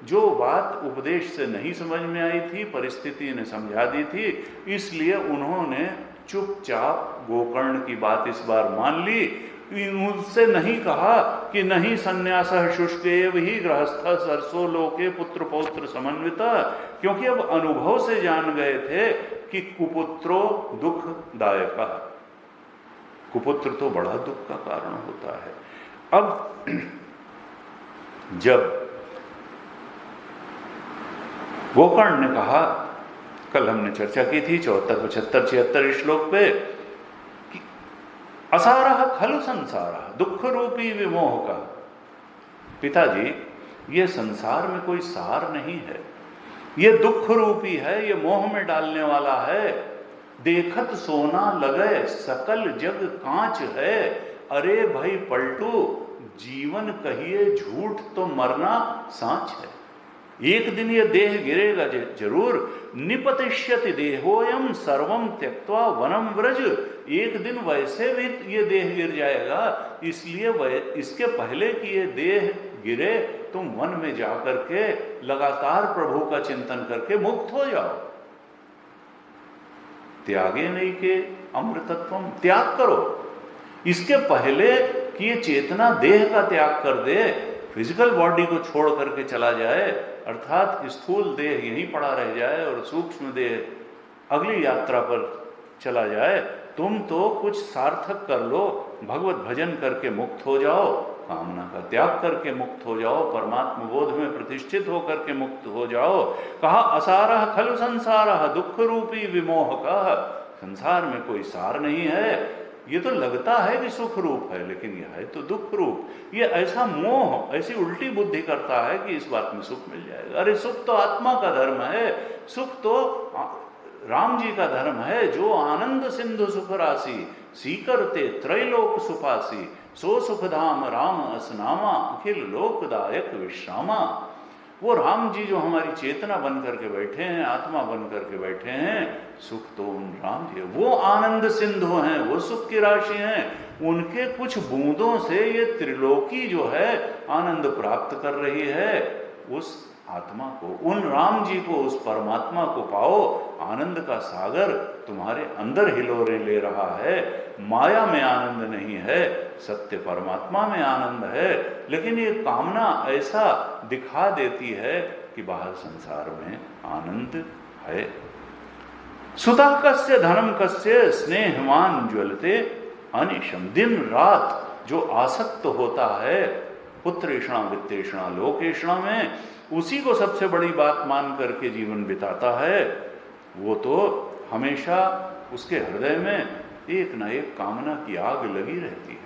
जो बात उपदेश से नहीं समझ में आई थी, परिस्थिति ने समझा दी थी, इसलिए उन्होंने चुपचाप गोकर्ण की बात इस बार मान ली। उनसे नहीं कहा कि नहीं संन्यासः शुष्केव ही गृहस्थ सरसो लोके पुत्र पौत्र समन्विता, क्योंकि अब अनुभव से जान गए थे कि कुपुत्रो दुखदायक, कुपुत्र तो बड़ा दुख का कारण होता है। अब जब गोकर्ण ने कहा, कल हमने चर्चा की थी 74, 75, 76 श्लोक पे, कि असारः खलु संसारः दुख रूपी विमोह का। पिताजी, ये संसार में कोई सार नहीं है, ये दुख रूपी है, ये मोह में डालने वाला है। देखत सोना लगे सकल जग कांच है। अरे भाई पलटू, जीवन कहिए झूठ तो मरना सांच है। एक दिन ये देह गिरेगा जरूर। निपतिष्यति देहोयम सर्वम त्यक्त्वा वनम व्रज। एक दिन वैसे भी ये देह गिर जाएगा, इसलिए इसके पहले कि ये देह गिरे तुम वन में जाकर के लगातार प्रभु का चिंतन करके मुक्त हो जाओ। त्यागे नहीं के अमृतत्वम, त्याग करो। इसके पहले कि ये चेतना देह का त्याग कर दे, फिजिकल बॉडी को छोड़ करके चला जाए, अर्थात स्थूल देह यहीं पड़ा रह जाए और सूक्ष्म देह अगली यात्रा पर चला जाए, तुम तो कुछ सार्थक कर लो, भगवत भजन करके मुक्त हो जाओ, कामना का त्याग करके मुक्त हो जाओ, परमात्म बोध में प्रतिष्ठित होकर के मुक्त हो जाओ। कहा असारः खलु संसारः दुख रूपी विमोह का। संसार में कोई सार नहीं है। ये तो लगता है कि सुख रूप है, लेकिन यह है तो दुख रूप। ये ऐसा मोह, ऐसी उल्टी बुद्धि करता है कि इस बात में सुख मिल जाएगा। अरे सुख तो आत्मा का धर्म है, सुख तो राम जी का धर्म है। जो आनंद सिंधु सुख राशि सीकरते त्रैलोक सुपासी, सो सुखधाम राम असनामा अखिल लोकदायक विश्रामा। वो राम जी जो हमारी चेतना बन करके बैठे हैं, आत्मा बन करके बैठे हैं, सुख तो उन राम जी, वो आनंद सिंधु हैं, वो सुख की राशि हैं। उनके कुछ बूंदों से ये त्रिलोकी जो है आनंद प्राप्त कर रही है। उस आत्मा को, उन राम जी को, उस परमात्मा को पाओ। आनंद का सागर तुम्हारे अंदर हिलोरे ले रहा है। माया में आनंद नहीं है, सत्य परमात्मा में आनंद है। लेकिन ये कामना ऐसा दिखा देती है कि बाहर संसार में आनंद है। सुता कस्य धनम कस्य स्नेहवान ज्वलते अनिशम। दिन रात जो आसक्त होता है पुत्रेषणा वित्तेषणा लोकेषणा में, उसी को सबसे बड़ी बात मान करके जीवन बिताता है। वो तो हमेशा उसके हृदय में एक ना एक कामना की आग लगी रहती है।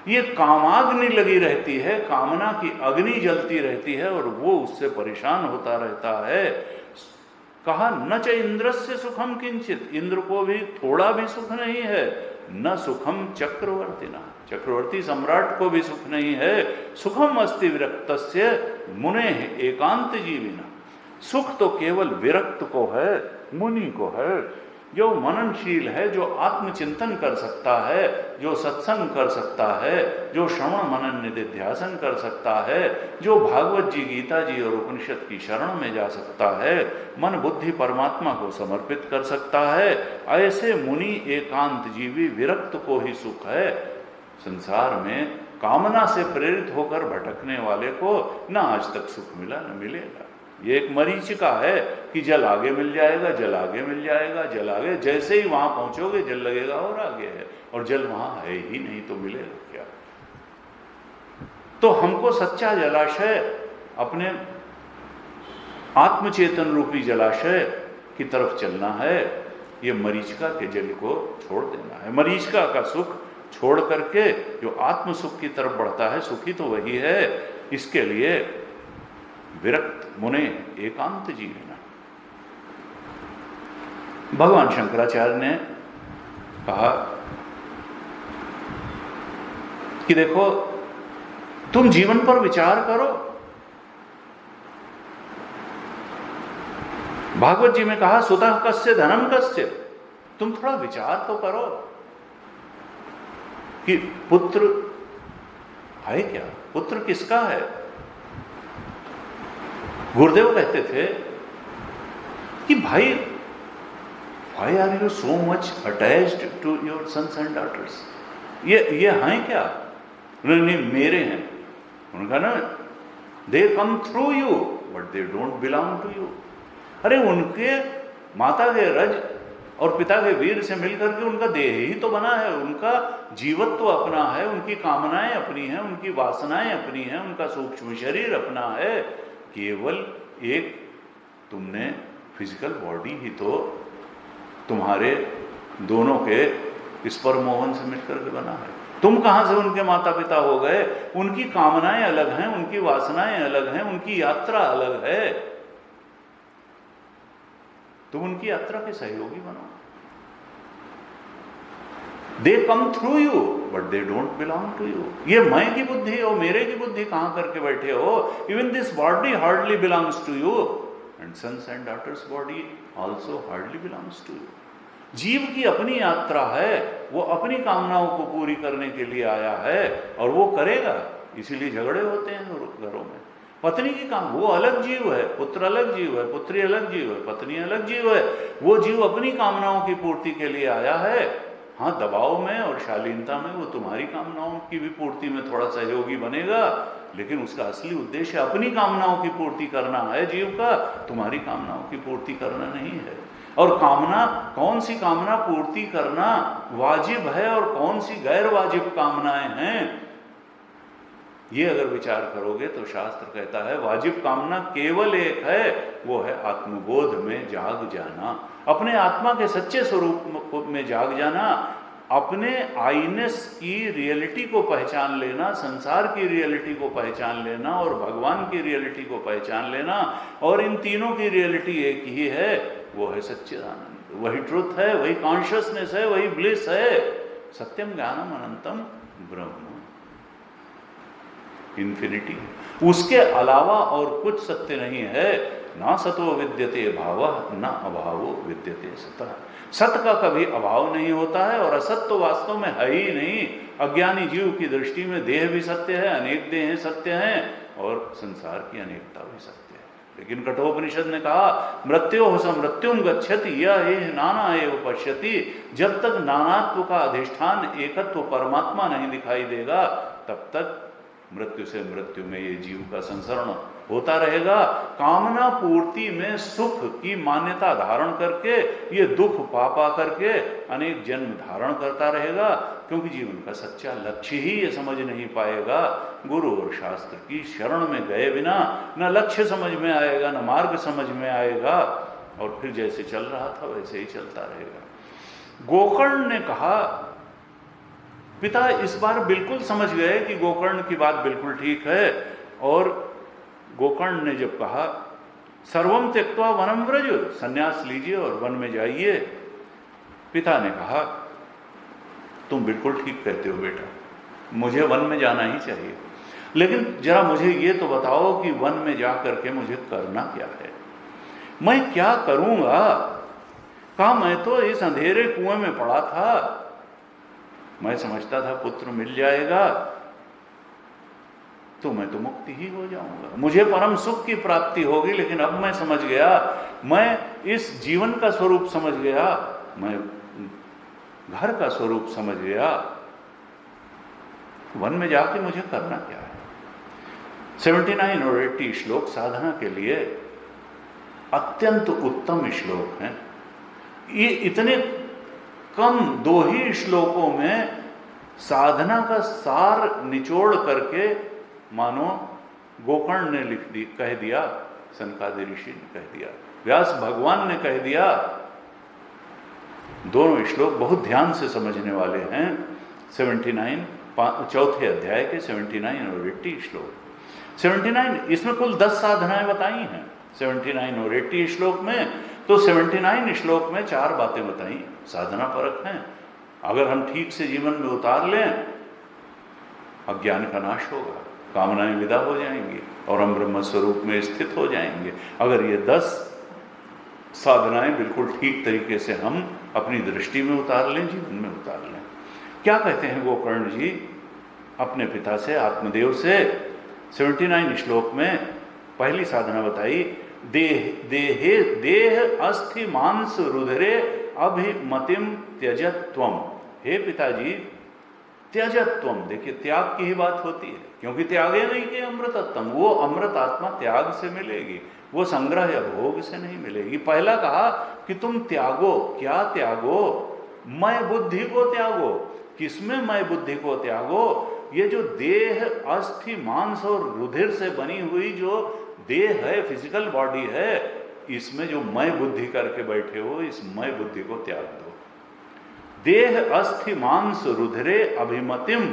ये कामाग्नि लगी रहती है, कामना की अग्नि जलती रहती है और वो उससे परेशान होता रहता है। कहा न च इंद्रस्य सुखम किंचित, इंद्र को भी थोड़ा भी सुख नहीं है। न सुखम चक्रवर्तिना, चक्रवर्ती सम्राट को भी सुख नहीं है। सुखम अस्ति विरक्तस्य मुने एकांत जीविना। सुख तो केवल विरक्त को है, मुनि को है, जो मननशील है, जो आत्मचिंतन कर सकता है, जो सत्संग कर सकता है, जो श्रवण मनन निधिध्यासन कर सकता है, जो भागवत जी, गीता जी और उपनिषद की शरण में जा सकता है, मन बुद्धि परमात्मा को समर्पित कर सकता है। ऐसे मुनि एकांत जीवी विरक्त को ही सुख है। संसार में कामना से प्रेरित होकर भटकने वाले को ना आज तक सुख मिला न मिलेगा। ये एक मरीचिका है कि जल आगे मिल जाएगा, जल आगे मिल जाएगा, जल आगे, जैसे ही वहां पहुंचोगे जल लगेगा और आगे है, और जल वहां है ही नहीं तो मिलेगा क्या। तो हमको सच्चा जलाशय, अपने आत्मचेतन रूपी जलाशय की तरफ चलना है। ये मरीचिका के जल को छोड़ देना है। मरीचिका का सुख छोड़ करके जो आत्म सुख की तरफ बढ़ता है, सुखी तो वही है। इसके लिए विरक्त मुने एकांत जीवना। भगवान शंकराचार्य ने कहा कि देखो, तुम जीवन पर विचार करो। भागवत जी में कहा सुतः कस्य धनम कस्य। तुम थोड़ा विचार तो करो कि पुत्र है क्या, पुत्र किसका है। गुरुदेव कहते थे कि भाई, why are you so much attached to your sons and daughters. ये हैं क्या? नहीं, मेरे हैं। उनका ना, they come through you but they don't belong to you. अरे उनके माता के रज और पिता के वीर से मिलकर के उनका देह ही तो बना है। उनका जीवत्व अपना है, उनकी कामनाएं अपनी हैं, उनकी वासनाएं अपनी हैं, उनका सूक्ष्म शरीर अपना है। केवल एक तुमने फिजिकल बॉडी ही तो तुम्हारे दोनों के स्पर्म मोहन से मिलकर के बना है। तुम कहां से उनके माता पिता हो गए? उनकी कामनाएं अलग हैं, उनकी वासनाएं अलग हैं, उनकी यात्रा अलग है। तुम उनकी यात्रा के सहयोगी बनो। They come through you but they don't belong to you. ये मैं की बुद्धि और मेरे की बुद्धि कहां करके बैठे हो? Even this body hardly belongs to you and sons and daughters body also hardly belongs to you. जीव की अपनी यात्रा है, वो अपनी कामनाओं को पूरी करने के लिए आया है और वो करेगा। इसीलिए झगड़े होते हैं घरों में। पत्नी की काम, वो अलग जीव है, पुत्र अलग जीव है, पुत्री अलग जीव है, पत्नी अलग जीव है। वो जीव अपनी कामनाओं की पूर्ति के लिए आया है। हाँ, दबाव में और शालीनता में वो तुम्हारी कामनाओं की भी पूर्ति में थोड़ा सहयोगी बनेगा, लेकिन उसका असली उद्देश्य अपनी कामनाओं की पूर्ति करना है जीव का, तुम्हारी कामनाओं की पूर्ति करना नहीं है। और कामना, कौन सी कामना पूर्ति करना वाजिब है और कौन सी गैर वाजिब कामनाएं हैं, ये अगर विचार करोगे तो शास्त्र कहता है वाजिब कामना केवल एक है, वो है आत्मबोध में जाग जाना, अपने आत्मा के सच्चे स्वरूप में जाग जाना, अपने आईनेस की रियलिटी को पहचान लेना, संसार की रियलिटी को पहचान लेना और भगवान की रियलिटी को पहचान लेना। और इन तीनों की रियलिटी एक ही है, वो है सच्चिदानंद। वही ट्रुथ है, वही कॉन्शियसनेस है, वही ब्लिस है। सत्यम ज्ञानम अनंतम ब्रह्म, इन्फिनिटी। उसके अलावा और कुछ सत्य नहीं है। ना सतो विद्यते भावः न अभावो विद्यते सतः। सत्य का कभी अभाव नहीं होता है और असत्य तो वास्तव में है ही नहीं। अज्ञानी जीव की दृष्टि में देह भी सत्य है, अनेक देह सत्य हैं और संसार की अनेकता भी सत्य है। लेकिन कठोपनिषद ने कहा मृत्योः समृत्युम गच्छति यह नाना एव पश्यति। जब तक नानात्व का अधिष्ठान एकत्व परमात्मा नहीं दिखाई देगा, तब तक मृत्यु से मृत्यु में ये जीव का संसरण होता रहेगा। कामना पूर्ति में सुख की मान्यता धारण करके ये दुख पा करके अनेक जन्म धारण करता रहेगा, क्योंकि जीवन का सच्चा लक्ष्य ही ये समझ नहीं पाएगा। गुरु और शास्त्र की शरण में गए बिना न लक्ष्य समझ में आएगा, न मार्ग समझ में आएगा, और फिर जैसे चल रहा था वैसे ही चलता रहेगा। गोकर्ण ने कहा, पिता इस बार बिल्कुल समझ गए कि गोकर्ण की बात बिल्कुल ठीक है, और गोकर्ण ने जब कहा सर्वम त्यक्त्वा वनम व्रज, संन्यास लीजिए और वन में जाइए, पिता ने कहा तुम बिल्कुल ठीक कहते हो बेटा, मुझे वन में जाना ही चाहिए, लेकिन जरा मुझे ये तो बताओ कि वन में जा करके मुझे करना क्या है, मैं क्या करूंगा। कहा मैं तो इस अंधेरे कुएं में पड़ा था, मैं समझता था पुत्र मिल जाएगा तो मैं तो मुक्ति ही हो जाऊंगा, मुझे परम सुख की प्राप्ति होगी। लेकिन अब मैं समझ गया, मैं इस जीवन का स्वरूप समझ गया, मैं घर का स्वरूप समझ गया, वन में जाके मुझे करना क्या है। 79 और 80 श्लोक साधना के लिए अत्यंत उत्तम श्लोक हैं। ये इतने कम 2 ही श्लोकों में साधना का सार निचोड़ करके मानो गोकर्ण ने कह दिया, सनकादि ऋषि ने कह दिया, व्यास भगवान ने कह दिया। दोनों श्लोक बहुत ध्यान से समझने वाले हैं। 79 चौथे अध्याय के 79 और 80 श्लोक। 79 इसमें कुल 10 साधनाएं बताई हैं 79 और 80 श्लोक में। तो 79 श्लोक में 4 बातें बताई साधना परक हैं। अगर हम ठीक से जीवन में उतार लें, अज्ञान का नाश होगा, कामनाएं विदा हो जाएंगी और हम ब्रह्म स्वरूप में स्थित हो जाएंगे। अगर ये 10 साधनाएं बिल्कुल ठीक तरीके से हम अपनी दृष्टि में उतार लें, जीवन में उतार लें। क्या कहते हैं गोकर्ण जी अपने पिता से, आत्मदेव से? 79 श्लोक में पहली साधना बताई, देह अस्थि मांस रुधिरे अभिमतिम त्यजत्वम। हे पिताजी, त्यजत्वम, देखिए त्याग की ही बात होती है, क्योंकि त्यागे नहीं कि अमृतत्वम, वो अमृत आत्मा त्याग से मिलेगी, वो संग्रह या भोग से नहीं मिलेगी। पहला कहा कि तुम त्यागो, क्या त्यागो? मैं बुद्धि को त्यागो। किसमें मैं बुद्धि को त्यागो? ये जो देह अस्थि मांस और रुधिर से बनी हुई जो देह है, फिजिकल बॉडी है, इसमें जो मैं बुद्धि करके बैठे हो, इस मैं बुद्धि को त्याग दो। देह अस्थि मांस रुधिरे अभिमतिम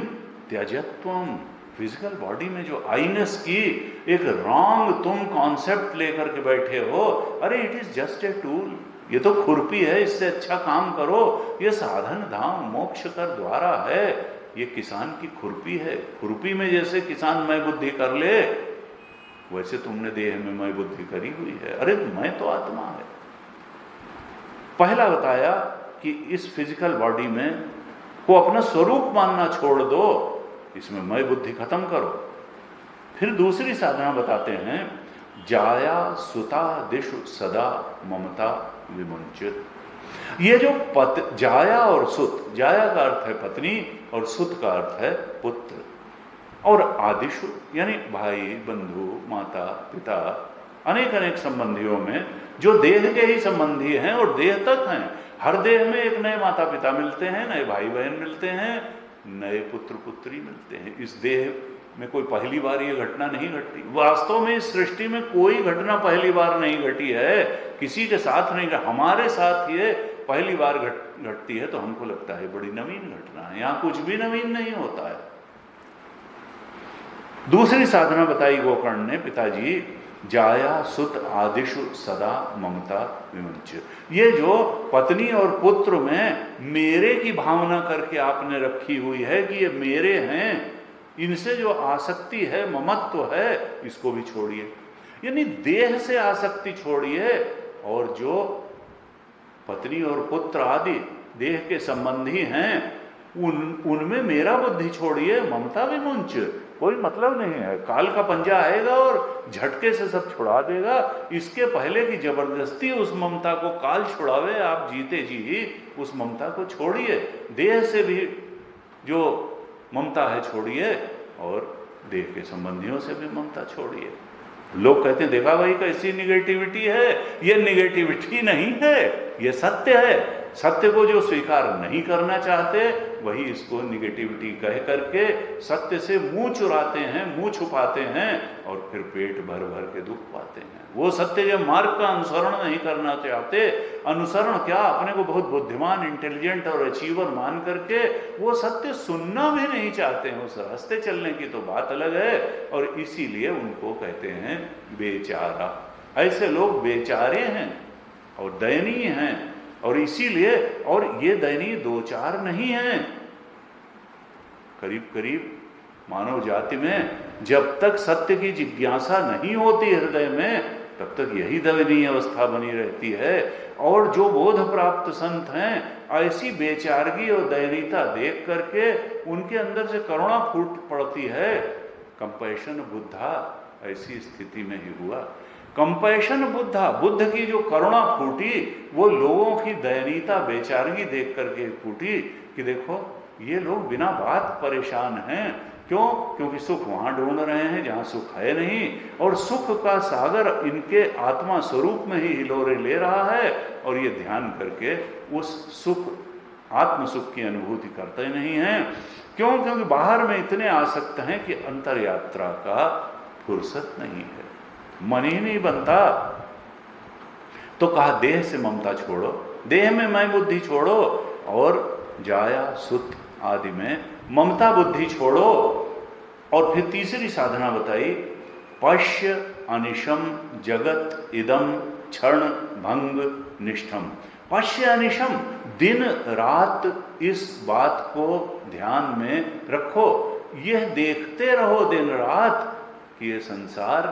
त्यजत्वम। फिजिकल बॉडी में जो आईनेस की एक रॉन्ग तुम कॉन्सेप्ट लेकर के बैठे हो, अरे it is just a tool, ये तो खुरपी है, इससे अच्छा काम करो, ये साधन धाम मोक्ष कर द्वारा है, ये किसान की खुरपी है। खुरपी में जैसे किसान मैं बुद्धि कर ले, वैसे तुमने देह में मैं बुद्धि करी हुई है। अरे मैं तो आत्मा है। पहला बताया कि इस फिजिकल बॉडी में को अपना स्वरूप मानना छोड़ दो, इसमें मैं बुद्धि खत्म करो। फिर दूसरी साधना बताते हैं, जाया सुता दिशु सदा ममता विमुंचित। ये जो जाया और सुत, जाया का अर्थ है पत्नी और सुत का अर्थ है पुत्र, और आदिशु यानी भाई बंधु माता पिता, अनेक अनेक संबंधियों में जो देह के ही संबंधी हैं और देह तक हैं। हर देह में एक नए माता पिता मिलते हैं, नए भाई बहन मिलते हैं, नए पुत्र पुत्री मिलते हैं। इस देह में कोई पहली बार ये घटना नहीं घटती। वास्तव में इस सृष्टि में कोई घटना पहली बार नहीं घटी है, किसी के साथ नहीं घटी। हमारे साथ ये पहली बार घटती है तो हमको लगता है बड़ी नवीन घटना है। यहाँ कुछ भी नवीन नहीं होता है। दूसरी साधना बताई गोकर्ण ने, पिताजी, जाया सुत आदिशु सदा ममता विमुंच। ये जो पत्नी और पुत्र में मेरे की भावना करके आपने रखी हुई है कि ये मेरे हैं, इनसे जो आसक्ति है, ममत्व है, इसको भी छोड़िए। यानी देह से आसक्ति छोड़िए, और जो पत्नी और पुत्र आदि देह के संबंधी हैं उनमें मेरा बुद्धि छोड़िए। ममता विमुंच, कोई मतलब नहीं है। काल का पंजा आएगा और झटके से सब छुड़ा देगा। इसके पहले की जबरदस्ती उस ममता को काल छुड़ावे, आप जीते जी ही उस ममता को छोड़िए। देह से भी जो ममता है छोड़िए, और देह के संबंधियों से भी ममता छोड़िए। लोग कहते हैं देखा भाई कैसी निगेटिविटी है। ये निगेटिविटी नहीं है, ये सत्य है। सत्य को जो स्वीकार नहीं करना चाहते वही इसको निगेटिविटी कह करके सत्य से मुंह चुराते हैं, मुंह छुपाते हैं, और फिर पेट भर भर के दुख पाते हैं। वो सत्य के मार्ग का अनुसरण नहीं करना चाहते। अनुसरण क्या, अपने को बहुत बुद्धिमान, इंटेलिजेंट और अचीवर मान करके वो सत्य सुनना भी नहीं चाहते हैं। उस रास्ते चलने की तो बात अलग है, और इसीलिए उनको कहते हैं बेचारा। ऐसे लोग बेचारे हैं और दयनीय हैं, और इसीलिए, और ये दयनीय दो चार नहीं हैं, करीब करीब मानव जाति में जब तक सत्य की जिज्ञासा नहीं होती हृदय में, तब तक यही दयनीय अवस्था बनी रहती है। और जो बोध प्राप्त संत हैं, ऐसी बेचारगी और दयनीयता देख करके उनके अंदर से करुणा फूट पड़ती है। कंपैशन बुद्धा ऐसी स्थिति में ही हुआ। कंपैशन बुद्धा, बुद्ध की जो करुणा फूटी वो लोगों की दयनीयता बेचारगी देख करके फूटी कि देखो ये लोग बिना बात परेशान हैं। क्यों? क्योंकि सुख वहां ढूंढ रहे हैं जहां सुख है नहीं, और सुख का सागर इनके आत्मा स्वरूप में ही हिलोरे ले रहा है, और ये ध्यान करके उस सुख, आत्म सुख की अनुभूति करते नहीं हैं। क्यों? क्योंकि बाहर में इतने आसक्त हैं कि अंतर यात्रा का फुर्सत नहीं है, मन ही नहीं बनता। तो कहा देह से ममता छोड़ो, देह में मैं बुद्धि छोड़ो, और जाया सुत आदि में ममता बुद्धि छोड़ो। और फिर तीसरी साधना बताई, पश्य अनिशम जगत इदम क्षण भंग निष्ठम। पश्य अनिशम, दिन रात इस बात को ध्यान में रखो, यह देखते रहो दिन रात कि यह संसार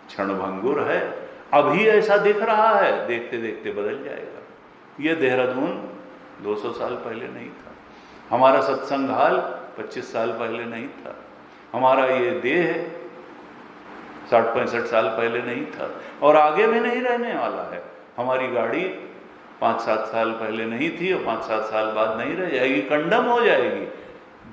क्षणभंगुर है। अभी ऐसा दिख रहा है, देखते देखते बदल जाएगा। यह देहरादून 200 साल पहले नहीं था, हमारा सत्संग हाल 25 साल पहले नहीं था, हमारा ये देह 60-65 साल पहले नहीं था, और आगे भी नहीं रहने वाला है। हमारी गाड़ी 5-7 साल पहले नहीं थी, और 5-7 साल बाद नहीं रह जाएगी, कंडम हो जाएगी।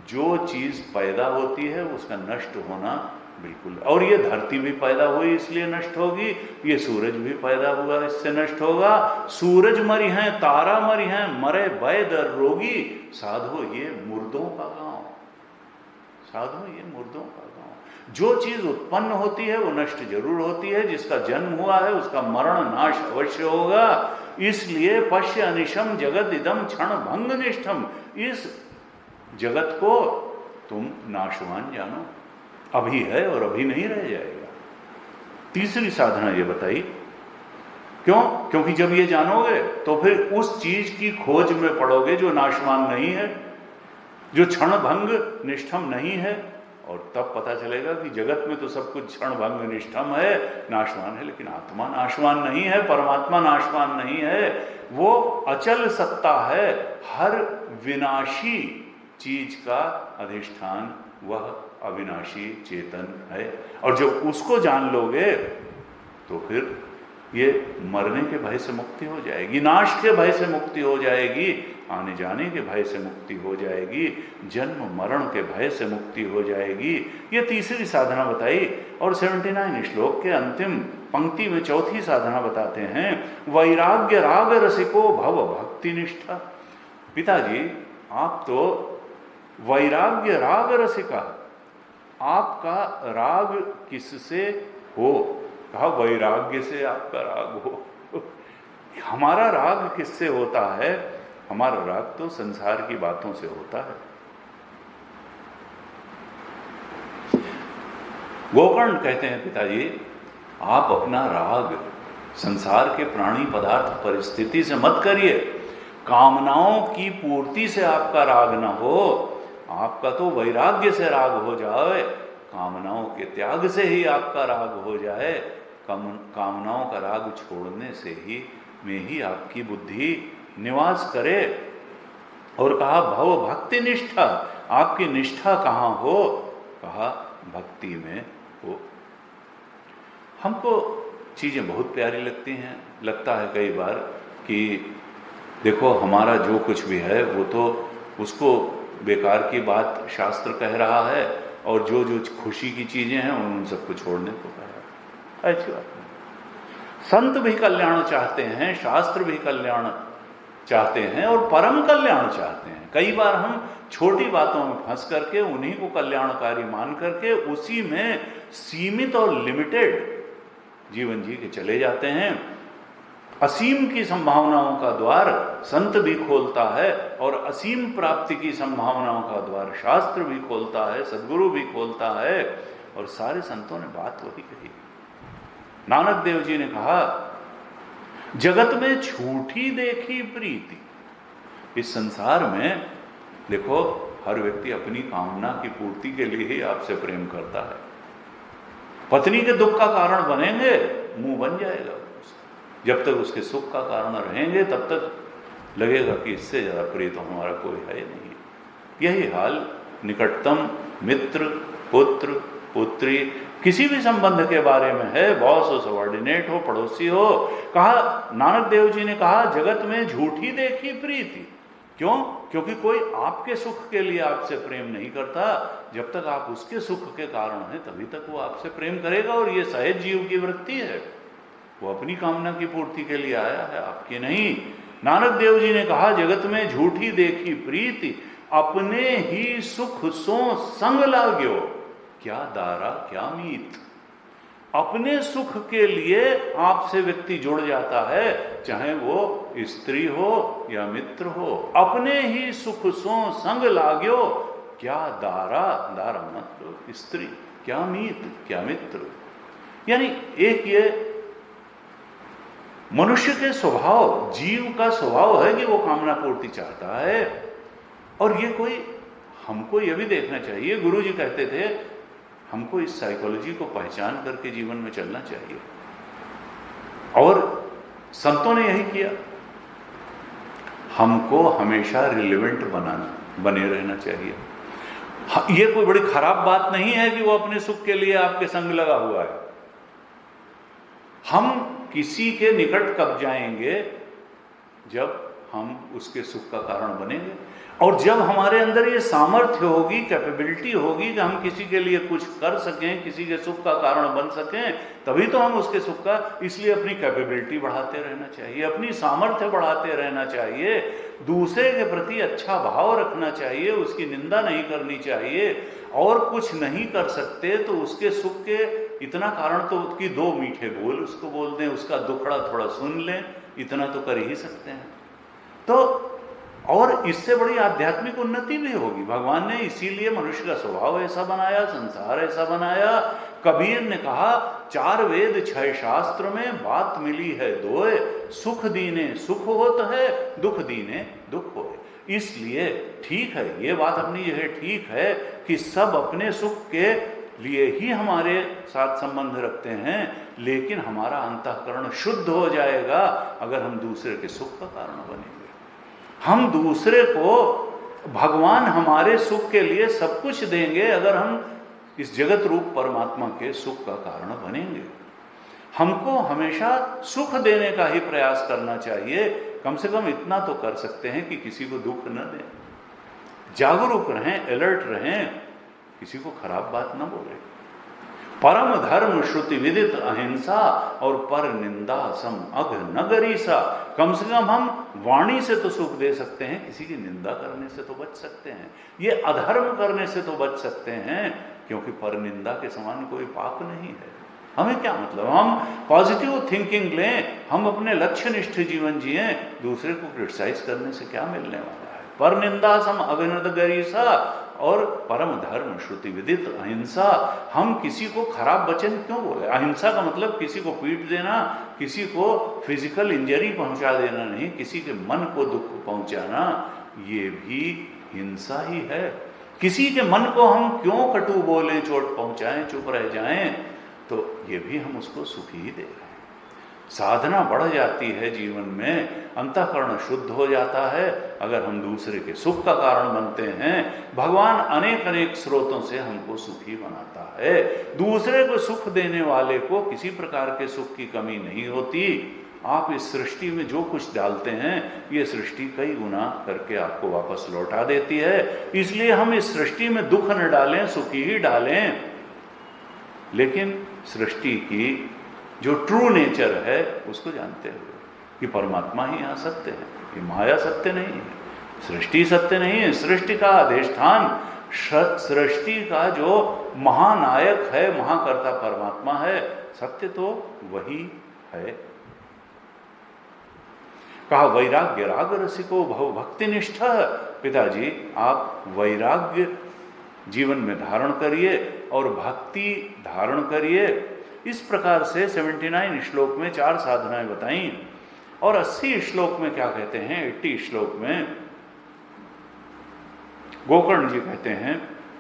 जो चीज़ पैदा होती है उसका नष्ट होना बिल्कुल। और ये धरती भी पैदा हुई इसलिए नष्ट होगी, ये सूरज भी पैदा हुआ इससे नष्ट होगा। सूरज मरी हैं, तारा मरी हैं, मरे वैद्य रोगी, साधो ये मुर्दों का गांव, साधो ये मुर्दों का गांव। जो चीज उत्पन्न होती है वो नष्ट जरूर होती है, जिसका जन्म हुआ है उसका मरण नाश अवश्य होगा। इसलिए पश्य अनिशम जगत इदम क्षण भंग निष्ठम, इस जगत को तुम नाशवान जानो, अभी है और अभी नहीं रह जाएगा। तीसरी साधना ये बताई, क्यों? क्योंकि जब ये जानोगे तो फिर उस चीज की खोज में पड़ोगे जो नाशवान नहीं है, जो क्षण भंग निष्ठम नहीं है, और तब पता चलेगा कि जगत में तो सब कुछ क्षण भंग निष्ठम है, नाशवान है, लेकिन आत्मा नाशवान नहीं है, परमात्मा नाशवान नहीं है, वो अचल सत्ता है, हर विनाशी चीज का अधिष्ठान वह अविनाशी चेतन है। और जब उसको जान लोगे तो फिर ये मरने के भय से मुक्ति हो जाएगी, नाश के भय से मुक्ति हो जाएगी, आने जाने के भय से मुक्ति हो जाएगी, जन्म मरण के भय से मुक्ति हो जाएगी। ये तीसरी साधना बताई। और 79 श्लोक के अंतिम पंक्ति में चौथी साधना बताते हैं, वैराग्य राग रसिको भव भक्ति निष्ठा। पिताजी आप तो वैराग्य राग रसिका, आपका राग किससे हो? कहा वैराग्य से आपका राग हो। हमारा राग किससे होता है? हमारा राग तो संसार की बातों से होता है। गोकर्ण कहते हैं, पिताजी आप अपना राग संसार के प्राणी पदार्थ परिस्थिति से मत करिए, कामनाओं की पूर्ति से आपका राग ना हो, आपका तो वैराग्य से राग हो जाए, कामनाओं के त्याग से ही आपका राग हो जाए, कामनाओं का राग छोड़ने से ही में ही आपकी बुद्धि निवास करे। और कहा भव भक्ति निष्ठा, आपकी निष्ठा कहाँ हो? कहा भक्ति में हो। हमको चीज़ें बहुत प्यारी लगती हैं, लगता है कई बार कि देखो हमारा जो कुछ भी है वो तो उसको बेकार की बात शास्त्र कह रहा है, और जो जो खुशी की चीज़ें हैं उन सबको छोड़ने को कह रहा है। अच्छी बात नहीं। संत भी कल्याण चाहते हैं, शास्त्र भी कल्याण चाहते हैं, और परम कल्याण चाहते हैं। कई बार हम छोटी बातों में फंस करके उन्हीं को कल्याणकारी मान करके उसी में सीमित और लिमिटेड जीवन जी के चले जाते हैं। असीम की संभावनाओं का द्वार संत भी खोलता है, और असीम प्राप्ति की संभावनाओं का द्वार शास्त्र भी खोलता है, सद्गुरु भी खोलता है। और सारे संतों ने बात वही कही। नानक देव जी ने कहा, जगत में झूठी देखी प्रीति। इस संसार में देखो हर व्यक्ति अपनी कामना की पूर्ति के लिए ही आपसे प्रेम करता है। पत्नी के दुख का कारण बनेंगे, मुंह बन जाएगा। जब तक उसके सुख का कारण रहेंगे तब तक लगेगा कि इससे ज़्यादा प्रिय तो हमारा कोई है नहीं। यही हाल निकटतम मित्र, पुत्र, पुत्री, किसी भी संबंध के बारे में है, बॉस हो, सबॉर्डिनेट हो, पड़ोसी हो। कहा नानक देव जी ने कहा, जगत में झूठी देखी प्रीति। क्यों? क्योंकि कोई आपके सुख के लिए आपसे प्रेम नहीं करता। जब तक आप उसके सुख के कारण हैं तभी तक वो आपसे प्रेम करेगा। और ये सहज जीव की वृत्ति है, वो अपनी कामना की पूर्ति के लिए आया है, आपकी नहीं। नानक देव जी ने कहा, जगत में झूठी देखी प्रीति, अपने ही सुख सो संग लाग्यो, क्या दारा क्या मीत। अपने सुख के लिए आपसे व्यक्ति जुड़ जाता है, चाहे वो स्त्री हो या मित्र हो। अपने ही सुख सो संग लाग्यो, क्या दारा, दारा मतलब स्त्री, क्या मीत, क्या मित्र। यानी एक ये मनुष्य के स्वभाव, जीव का स्वभाव है कि वो कामना पूर्ति चाहता है। और ये कोई, हमको ये भी देखना चाहिए, गुरु जी कहते थे हमको इस साइकोलॉजी को पहचान करके जीवन में चलना चाहिए, और संतों ने यही किया। हमको हमेशा रिलेवेंट बने रहना चाहिए। ये कोई बड़ी खराब बात नहीं है कि वो अपने सुख के लिए आपके संग लगा हुआ है। हम किसी के निकट कब जाएंगे? जब हम उसके सुख का कारण बनेंगे, और जब हमारे अंदर ये सामर्थ्य होगी, कैपेबिलिटी होगी कि हम किसी के लिए कुछ कर सकें, किसी के सुख का कारण बन सकें, तभी तो हम उसके सुख का। इसलिए अपनी कैपेबिलिटी बढ़ाते रहना चाहिए, अपनी सामर्थ्य बढ़ाते रहना चाहिए, दूसरे के प्रति अच्छा भाव रखना चाहिए, उसकी निंदा नहीं करनी चाहिए। और कुछ नहीं कर सकते तो उसके सुख के इतना कारण तो उसकी दो मीठे बोल उसको बोल दें, उसका दुखड़ा थोड़ा सुन लें, इतना तो कर ही सकते हैं। तो और इससे बड़ी आध्यात्मिक उन्नति भी होगी। भगवान ने इसीलिए मनुष्य का स्वभाव ऐसा बनाया, संसार ऐसा बनाया। कबीर ने कहा, 4 वेद 6 शास्त्र में बात मिली है दोए, सुख दीने सुख होत है, दुख दीने दुख होए। इसलिए ठीक है, ये बात अपनी जगह ठीक है कि सब अपने सुख के लिए ही हमारे साथ संबंध रखते हैं, लेकिन हमारा अंतःकरण शुद्ध हो जाएगा अगर हम दूसरे के सुख का कारण बनेंगे। हम दूसरे को, भगवान हमारे सुख के लिए सब कुछ देंगे अगर हम इस जगत रूप परमात्मा के सुख का कारण बनेंगे। हमको हमेशा सुख देने का ही प्रयास करना चाहिए। कम से कम इतना तो कर सकते हैं कि किसी को दुख न दें, जागरूक रहें, अलर्ट रहें, किसी को खराब बात न बोले। परम धर्म श्रुति विदित अहिंसा और पर निंदा सम अघ नगरीसा। कम से कम हम वाणी से तो सुख दे सकते हैं, किसी की निंदा करने से तो बच सकते हैं, ये अधर्म करने से तो बच सकते हैं, क्योंकि पर निंदा के समान कोई पाप नहीं है। हमें क्या मतलब, हम पॉजिटिव थिंकिंग लें, हम अपने लक्ष्य निष्ठ जीवन जिए, दूसरे को क्रिटिसाइज करने से क्या मिलने वाला है। पर निंदा सम अघ नगरीसा और परम धर्म श्रुति विदित अहिंसा। हम किसी को खराब वचन क्यों बोले? अहिंसा का मतलब किसी को पीट देना, किसी को फिजिकल इंजरी पहुंचा देना नहीं, किसी के मन को दुख पहुंचाना, ये भी हिंसा ही है। किसी के मन को हम क्यों कटु बोलें, चोट पहुंचाएं, चुप रह जाएं, तो ये भी हम उसको सुख ही दे रहे हैं। साधना बढ़ जाती है जीवन में, अंतःकरण शुद्ध हो जाता है अगर हम दूसरे के सुख का कारण बनते हैं। भगवान अनेक अनेक स्रोतों से हमको सुखी बनाता है। दूसरे को सुख देने वाले को किसी प्रकार के सुख की कमी नहीं होती। आप इस सृष्टि में जो कुछ डालते हैं, ये सृष्टि कई गुना करके आपको वापस लौटा देती है। इसलिए हम इस सृष्टि में दुख न डालें, सुखी ही डालें। लेकिन सृष्टि की जो ट्रू नेचर है उसको जानते हुए कि परमात्मा ही यहाँ सत्य है, कि माया सत्य नहीं है, सृष्टि सत्य नहीं है। सृष्टि का अधिष्ठान, सृष्टि का जो महानायक है, महाकर्ता परमात्मा है, सत्य तो वही है। कहा वैराग्य राग रसिको भव भक्ति निष्ठ। पिताजी आप वैराग्य जीवन में धारण करिए और भक्ति धारण करिए। इस प्रकार से 79 श्लोक में 4 साधनाएं बताई, और 80 श्लोक में क्या कहते हैं, 80 श्लोक में गोकर्ण जी कहते हैं,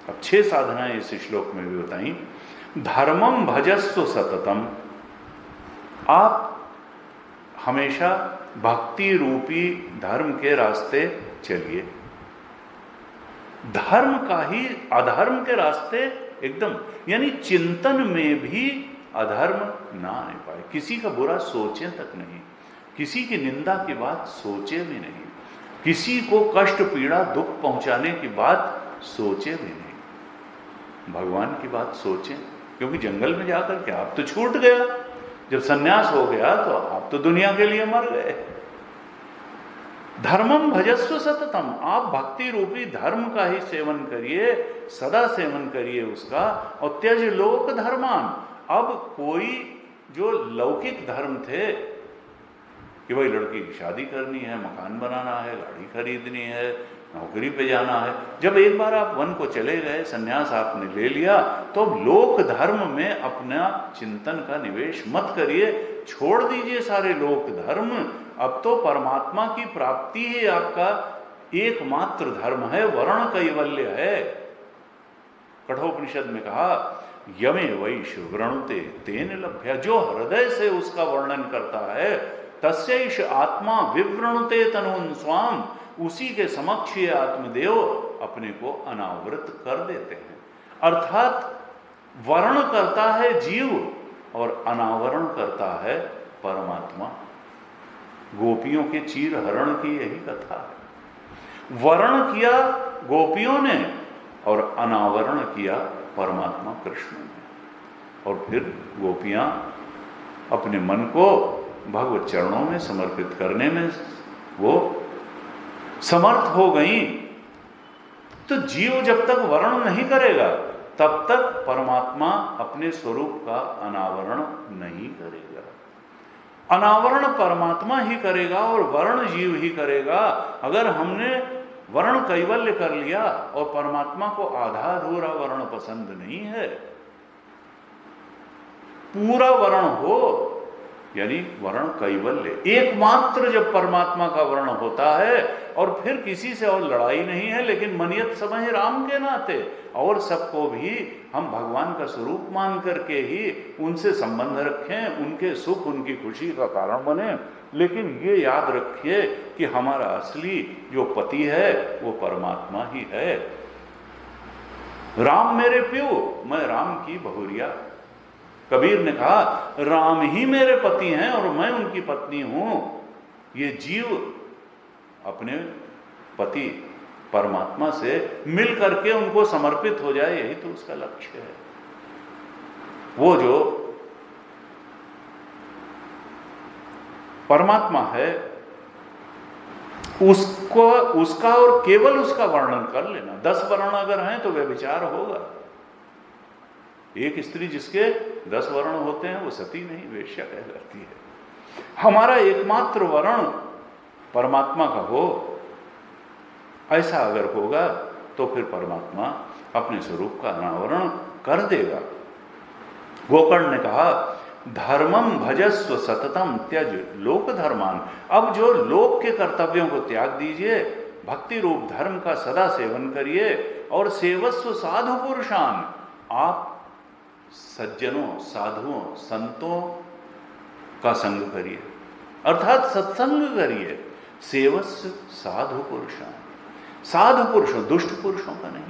अब 6 साधनाएं इस श्लोक में भी बताई। धर्मम भजस्व सततम, आप हमेशा भक्ति रूपी धर्म के रास्ते चलिए। धर्म का ही, अधर्म के रास्ते एकदम, यानी चिंतन में भी अधर्म ना आने पाए। किसी का बुरा सोचे तक नहीं, किसी की निंदा की बात सोचे भी नहीं। किसी को कष्ट पीड़ा दुख पहुंचाने की बात सोचे भी नहीं। भगवान की बात सोचें, क्योंकि जंगल में जाकर के आप तो छूट गया, जब सन्यास हो गया तो आप तो दुनिया के लिए मर गए। धर्मम भजस्व सततम, आप भक्ति रूपी धर्म का ही सेवन करिए, सदा सेवन करिए उसका, और त्यज लोक धर्मान। अब कोई जो लौकिक धर्म थे कि भाई लड़की की शादी करनी है, मकान बनाना है, गाड़ी खरीदनी है, नौकरी पे जाना है, जब एक बार आप वन को चले गए, सन्यास आपने ले लिया, तो लोक धर्म में अपना चिंतन का निवेश मत करिए, छोड़ दीजिए सारे लोक धर्म। अब तो परमात्मा की प्राप्ति ही आपका एकमात्र धर्म है, वर्ण कैवल्य है। कठोपनिषद में कहा यमे वैश वृणुते तेन लभ्य, जो हृदय से उसका वर्णन करता है, तस्यैष आत्मा विवृणुते तनुन स्वाम, उसी के समक्ष ये आत्मदेव अपने को अनावृत कर देते हैं। अर्थात वर्ण करता है जीव और अनावरण करता है परमात्मा। गोपियों के चीर हरण की यही कथा है। वर्ण किया गोपियों ने और अनावरण किया परमात्मा कृष्ण ने, और फिर गोपियां अपने मन को भगवत चरणों में समर्पित करने में वो समर्थ हो गई। तो जीव जब तक वर्ण नहीं करेगा तब तक परमात्मा अपने स्वरूप का अनावरण नहीं करेगा। अनावरण परमात्मा ही करेगा और वर्ण जीव ही करेगा। अगर हमने वर्ण कैवल्य कर लिया और परमात्मा को आधा अधूरा वर्ण पसंद नहीं है, पूरा वर्ण हो, यानी वर्ण कैवल्य एकमात्र जब परमात्मा का वर्ण होता है, और फिर किसी से और लड़ाई नहीं है, लेकिन मनियत समझ राम के नाते, और सबको भी हम भगवान का स्वरूप मान करके ही उनसे संबंध रखें, उनके सुख उनकी खुशी का कारण बने। लेकिन ये याद रखिए कि हमारा असली जो पति है वो परमात्मा ही है। राम मेरे प्यो, मैं राम की बहुरिया। कबीर ने कहा राम ही मेरे पति हैं और मैं उनकी पत्नी हूं। ये जीव अपने पति परमात्मा से मिल करके उनको समर्पित हो जाए, यही तो उसका लक्ष्य है। वो जो परमात्मा है उसका और केवल उसका वर्णन कर लेना। 10 वर्ण अगर हैं तो व्यभिचार होगा। एक स्त्री जिसके 10 वर्ण होते हैं वो सती नहीं, वेश्या कहलाती है। हमारा एकमात्र वर्ण परमात्मा का हो, ऐसा अगर होगा तो फिर परमात्मा अपने स्वरूप का अनावरण कर देगा। गोकर्ण ने कहा धर्मम भजस्व सततम त्यज लोक धर्मान। अब जो लोक के कर्तव्यों को त्याग दीजिए, भक्ति रूप धर्म का सदा सेवन करिए और सेवस्व साधु पुरुषान। आप सज्जनों, साधुओं, संतों का संग करिए, अर्थात सत्संग करिए। सेवस्व साधु पुरुषान, साधु पुरुषों, दुष्ट पुरुषों का नहीं,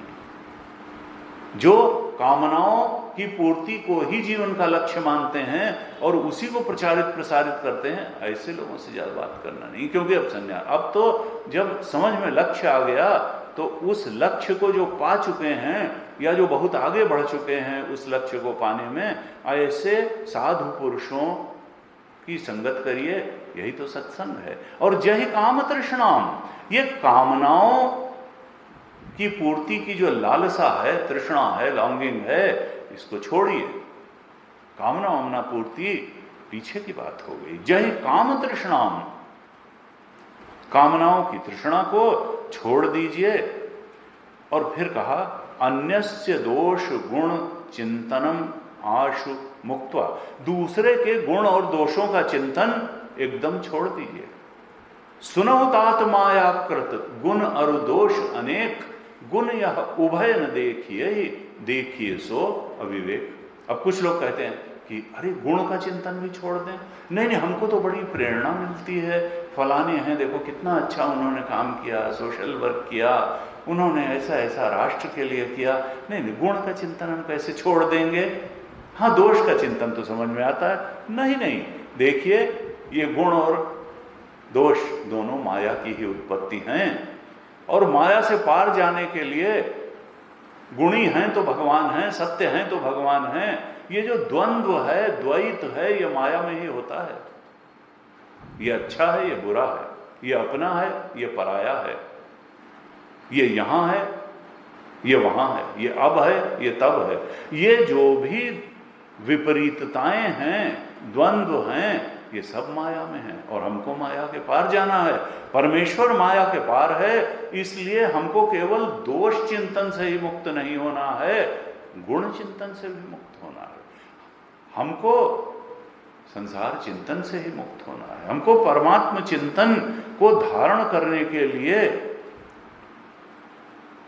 जो कामनाओं की पूर्ति को ही जीवन का लक्ष्य मानते हैं और उसी को प्रचारित प्रसारित करते हैं, ऐसे लोगों से ज्यादा बात करना नहीं। क्योंकि अब संन्यास, अब तो जब समझ में लक्ष्य आ गया तो उस लक्ष्य को जो पा चुके हैं या जो बहुत आगे बढ़ चुके हैं उस लक्ष्य को पाने में, ऐसे साधु पुरुषों की संगत करिए, यही तो सत्संग है। और जय काम तृष्णाम, ये कामनाओं की पूर्ति की जो लालसा है, तृष्णा है, लॉन्गिंग है, इसको छोड़िए। कामना वामना पूर्ति पीछे की बात हो गई। जय काम तृष्णाम, कामनाओं की तृष्णा को छोड़ दीजिए। और फिर कहा अन्यस्य दोष गुण चिंतनम आशु मुक्त्वा, दूसरे के गुण और दोषों का चिंतन एकदम छोड़ दीजिए। सुनहु तात मायाकृत गुण और दोष अनेक, गुण यह उभय न देखिए, देखिए सो अविवेक। अब कुछ लोग कहते हैं कि अरे गुण का चिंतन भी छोड़ दें। नहीं नहीं, हमको तो बड़ी प्रेरणा मिलती है, फलाने हैं, देखो कितना अच्छा उन्होंने काम किया, सोशल वर्क किया, उन्होंने ऐसा ऐसा राष्ट्र के लिए किया। नहीं नहीं, गुण का चिंतन हम कैसे छोड़ देंगे? हाँ, दोष का चिंतन तो समझ में आता है। नहीं नहीं, देखिए ये गुण और दोष दोनों माया की ही उत्पत्ति हैं, और माया से पार जाने के लिए गुणी हैं तो भगवान हैं, सत्य हैं तो भगवान हैं। ये जो द्वंद्व है, द्वैत है, ये माया में ही होता है। ये अच्छा है, ये बुरा है, ये अपना है, ये पराया है, ये यहां है, ये वहां है, ये अब है, ये तब है। ये जो भी विपरीतताएं हैं, द्वंद्व हैं, ये सब माया में है, और हमको माया के पार जाना है। परमेश्वर माया के पार है, इसलिए हमको केवल दोष चिंतन से ही मुक्त नहीं होना है, गुण चिंतन से भी मुक्त होना है। हमको संसार चिंतन से ही मुक्त होना है। हमको परमात्म चिंतन को धारण करने के लिए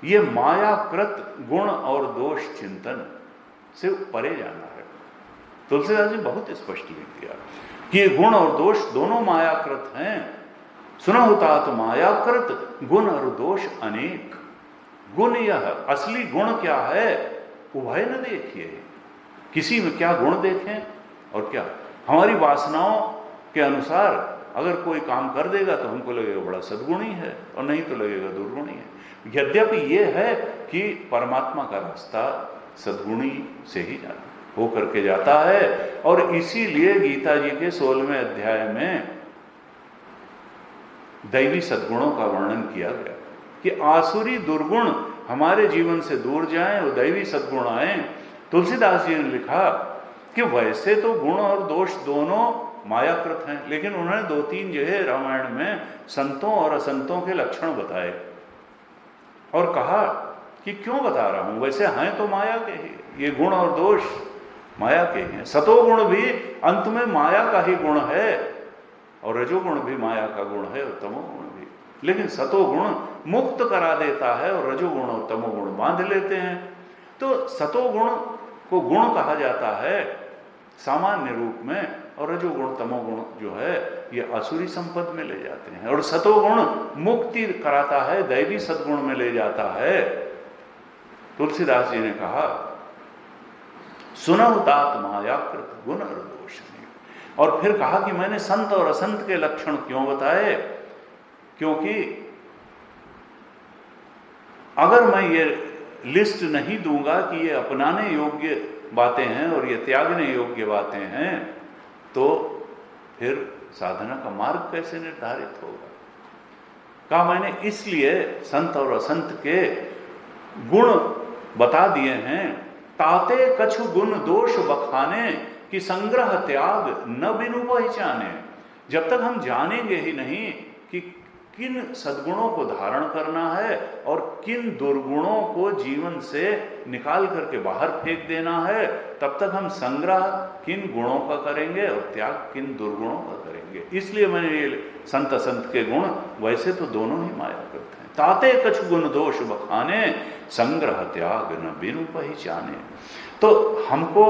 ये मायाकृत गुण और दोष चिंतन से परे जाना है। तुलसीदास जी बहुत स्पष्ट लिख दिया कि ये गुण और दोष दोनों मायाकृत हैं। सुना होता तो मायाकृत गुण और दोष अनेक। गुण यह, असली गुण क्या है, उभय न देखिए। किसी में क्या गुण देखें और क्या हमारी वासनाओं के अनुसार अगर कोई काम कर देगा तो हमको लगेगा बड़ा सद्गुणी है, और नहीं तो लगेगा दुर्गुणी है। यद्यपि ये है कि परमात्मा का रास्ता सद्गुणी से ही हो करके जाता है, और इसीलिए गीता जी के 16वें अध्याय में दैवी सद्गुणों का वर्णन किया गया कि आसुरी दुर्गुण हमारे जीवन से दूर जाएं और दैवी सद्गुण आए। तुलसीदास जी ने लिखा कि वैसे तो गुण और दोष दोनों मायाकृत हैं, लेकिन उन्होंने 2-3 जगह रामायण में संतों और असंतों के लक्षण बताए और कहा कि क्यों बता रहा हूं, वैसे हैं तो माया के ही, ये गुण और दोष माया के हैं। सतोगुण भी अंत में माया का ही गुण है, और रजोगुण भी माया का गुण है, और तमोगुण भी। लेकिन सतोगुण मुक्त करा देता है, और रजोगुण और तमोगुण बांध लेते हैं। तो सतोगुण को गुण कहा जाता है सामान्य रूप में, और रजोगुण तमोगुण जो है ये असुरी संपद में ले जाते हैं, और सतोगुण मुक्ति कराता है, दैवी सद्गुण में ले जाता है। तुलसीदास जी ने कहा सुनहु तात मायाकृत गुण और दोष नहीं। और फिर कहा कि मैंने संत और असंत के लक्षण क्यों बताए, क्योंकि अगर मैं ये लिस्ट नहीं दूंगा कि ये अपनाने योग्य बातें हैं और ये त्यागने योग्य बातें हैं, तो फिर साधना का मार्ग कैसे निर्धारित होगा। कहा मैंने इसलिए संत और असंत के गुण बता दिए हैं। ताते कछु गुण दोष बखाने कि संग्रह त्याग न बिनु पहचाने। जब तक हम जानेंगे ही नहीं कि किन सद्गुणों को धारण करना है और किन दुर्गुणों को जीवन से निकाल करके बाहर फेंक देना है, तब तक हम संग्रह किन गुणों का करेंगे और त्याग किन दुर्गुणों का करेंगे। इसलिए मैंने ये संत असंत के गुण वैसे तो दोनों ही मायाकृत हैं। ताते कछु गुण दोष बखाने संग्रह त्याग न बिनु पहचाने। तो हमको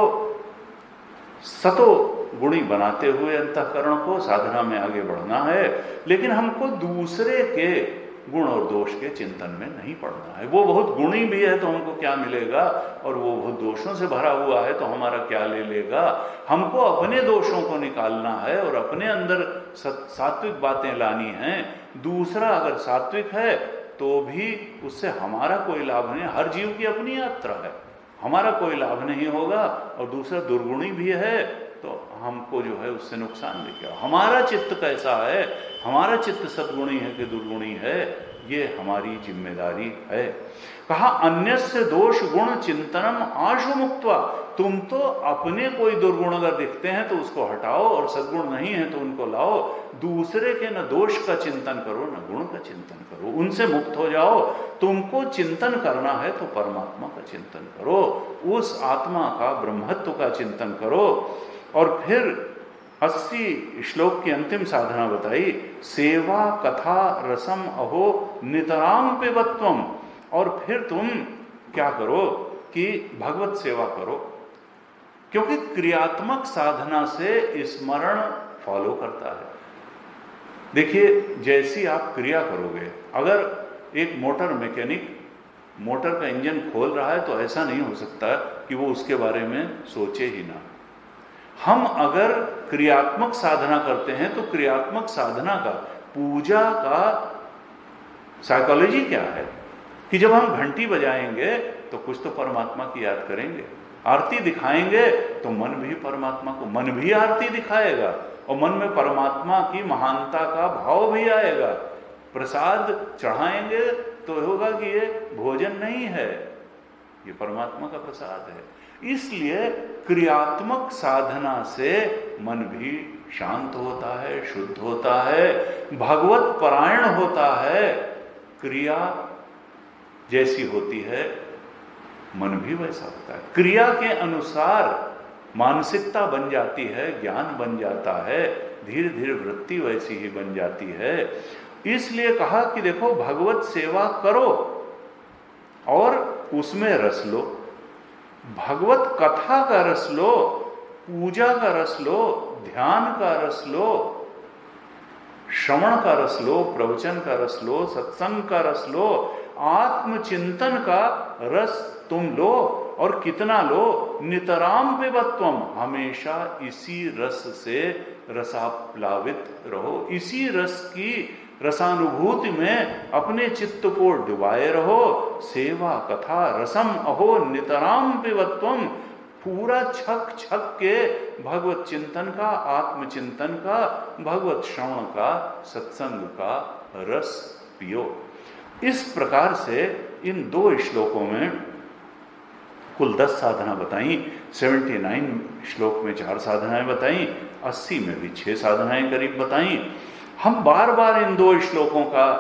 सतो गुणी बनाते हुए अंतःकरण को साधना में आगे बढ़ना है, लेकिन हमको दूसरे के गुण और दोष के चिंतन में नहीं पड़ना है। वो बहुत गुणी भी है तो हमको क्या मिलेगा, और वो बहुत दोषों से भरा हुआ है तो हमारा क्या ले लेगा। हमको अपने दोषों को निकालना है और अपने अंदर सात्विक बातें लानी हैं। दूसरा अगर सात्विक है तो भी उससे हमारा कोई लाभ नहीं। हर जीव की अपनी यात्रा है, हमारा कोई लाभ नहीं होगा। और दूसरा दुर्गुणी भी है तो हमको जो है उससे नुकसान भी क्या। हमारा चित्त कैसा है, हमारा चित्त सद्गुणी है कि दुर्गुणी है, ये हमारी जिम्मेदारी है। कहा अन्यस्य दोष गुण चिंतनम आशु मुक्त्वा। तुम तो अपने कोई दुर्गुण अगर दिखते हैं तो उसको हटाओ, और सद्गुण नहीं है तो उनको लाओ। दूसरे के न दोष का चिंतन करो न गुण का चिंतन करो, उनसे मुक्त हो जाओ। तुमको चिंतन करना है तो परमात्मा का चिंतन करो, उस आत्मा का ब्रह्मत्व का चिंतन करो। और फिर 80 श्लोक की अंतिम साधना बताई, सेवा कथा रसम अहो नितराम पिबत्वम। और फिर तुम क्या करो कि भगवत सेवा करो, क्योंकि क्रियात्मक साधना से स्मरण फॉलो करता है। देखिए जैसी आप क्रिया करोगे, अगर एक मोटर मैकेनिक मोटर का इंजन खोल रहा है तो ऐसा नहीं हो सकता कि वो उसके बारे में सोचे ही ना। हम अगर क्रियात्मक साधना करते हैं तो क्रियात्मक साधना का पूजा का साइकोलॉजी क्या है कि जब हम घंटी बजाएंगे तो कुछ तो परमात्मा की याद करेंगे, आरती दिखाएंगे तो मन भी परमात्मा को, मन भी आरती दिखाएगा और मन में परमात्मा की महानता का भाव भी आएगा। प्रसाद चढ़ाएंगे तो होगा कि ये भोजन नहीं है, ये परमात्मा का प्रसाद है। इसलिए क्रियात्मक साधना से मन भी शांत होता है, शुद्ध होता है, भगवत परायण होता है। क्रिया जैसी होती है मन भी वैसा होता है, क्रिया के अनुसार मानसिकता बन जाती है, ज्ञान बन जाता है, धीरे धीरे वृत्ति वैसी ही बन जाती है। इसलिए कहा कि देखो भगवत सेवा करो और उसमें रस लो, भगवत कथा का रस लो, पूजा का रस लो, ध्यान का रस लो, श्रवण का रस लो, प्रवचन का रस लो, सत्संग का रस लो, आत्मचिंतन का रस तुम लो। और कितना लो? नितराम पिबत्वम, हमेशा इसी रस से रसाप्लावित रहो, इसी रस की रसानुभूति में अपने चित्त को डुबाए रहो। सेवा कथा रसम अहो नितराम पिबत्वम, पूरा छक छक के भगवत चिंतन का, आत्मचिंतन का, भगवत श्रवण का, सत्संग का रस पियो। इस प्रकार से इन 2 श्लोकों में कुल 10 साधना बताई। 79 श्लोक में 4 साधनाएं बताई, 80 में भी 6 साधनाएं करीब बताई। हम बार बार इन 2 श्लोकों का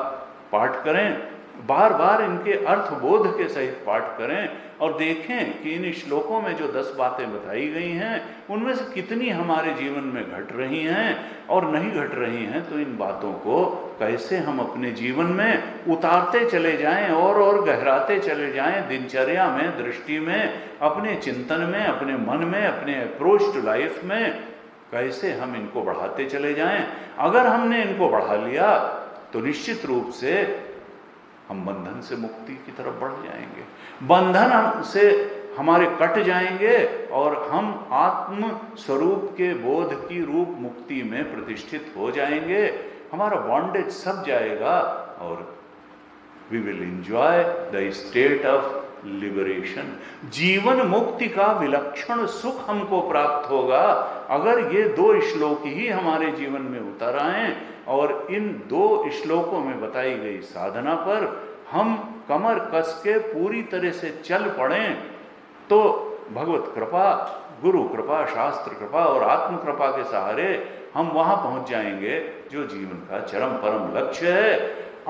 पाठ करें, बार बार इनके अर्थबोध के सहित पाठ करें और देखें कि इन श्लोकों में जो 10 बातें बताई गई हैं उनमें से कितनी हमारे जीवन में घट रही हैं और नहीं घट रही हैं। तो इन बातों को कैसे हम अपने जीवन में उतारते चले जाएं और गहराते चले जाएं, दिनचर्या में, दृष्टि में, अपने चिंतन में, अपने मन में, अपने अप्रोच टू लाइफ में कैसे हम इनको बढ़ाते चले जाएं। अगर हमने इनको बढ़ा लिया तो निश्चित रूप से हम बंधन से मुक्ति की तरफ बढ़ जाएंगे, बंधन से हमारे कट जाएंगे और हम आत्म स्वरूप के बोध की रूप मुक्ति में प्रतिष्ठित हो जाएंगे। हमारा बॉन्डेज सब जाएगा और we will enjoy the state of liberation. जीवन मुक्ति का विलक्षण सुख हमको प्राप्त होगा अगर ये 2 श्लोक ही हमारे जीवन में उतर आए और इन 2 श्लोकों में बताई गई साधना पर हम कमर कस के पूरी तरह से चल पड़ें तो भगवत कृपा, गुरु कृपा, शास्त्र कृपा और आत्म कृपा के सहारे हम वहां पहुंच जाएंगे जो जीवन का चरम परम लक्ष्य है।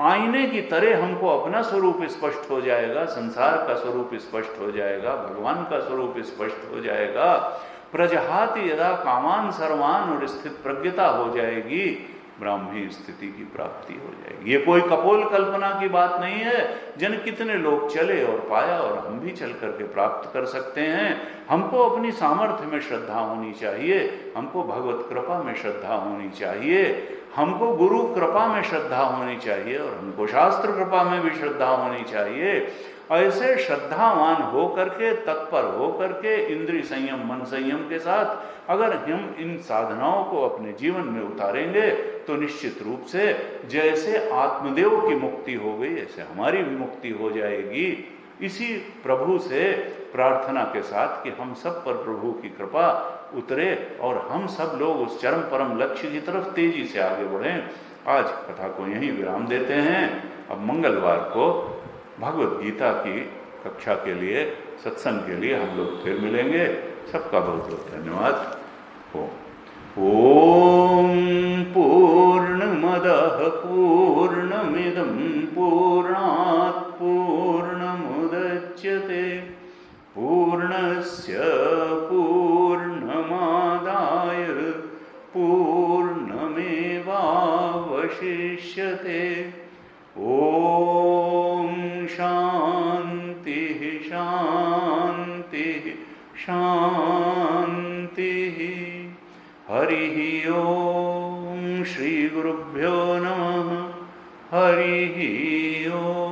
आईने की तरह हमको अपना स्वरूप स्पष्ट हो जाएगा, संसार का स्वरूप स्पष्ट हो जाएगा, भगवान का स्वरूप स्पष्ट हो जाएगा। प्रजहाति यदा कामान सर्वान, और स्थित प्रज्ञता हो जाएगी, ब्राह्मी स्थिति की प्राप्ति हो जाएगी। ये कोई कपोल कल्पना की बात नहीं है। जन कितने लोग चले और पाया और हम भी चल करके प्राप्त कर सकते हैं। हमको अपनी सामर्थ्य में श्रद्धा होनी चाहिए, हमको भगवत कृपा में श्रद्धा होनी चाहिए, हमको गुरु कृपा में श्रद्धा होनी चाहिए और हमको शास्त्र कृपा में भी श्रद्धा होनी चाहिए। ऐसे श्रद्धावान हो करके, तत्पर हो करके, इंद्रिय संयम, मन संयम के साथ अगर हम इन साधनाओं को अपने जीवन में उतारेंगे तो निश्चित रूप से जैसे आत्मदेव की मुक्ति हो गई ऐसे हमारी भी मुक्ति हो जाएगी। इसी प्रभु से प्रार्थना के साथ कि हम सब पर प्रभु की कृपा उतरे और हम सब लोग उस चरम परम लक्ष्य की तरफ तेजी से आगे बढ़ें। आज कथा को यहीं विराम देते हैं। अब मंगलवार को भगवत गीता की कक्षा के लिए, सत्संग के लिए हम लोग फिर मिलेंगे। सबका बहुत बहुत धन्यवाद। ओम पूर्णमदः पूर्णमिदं पूर्णात् पूर्णमुदच्यते पूर्णस्य पूर्णमादाय पूर्णमेवावशिष्यते। ओम शांति शांति शांति। हरि ओम। श्री गुरुभ्यो नमः। हरि ओम।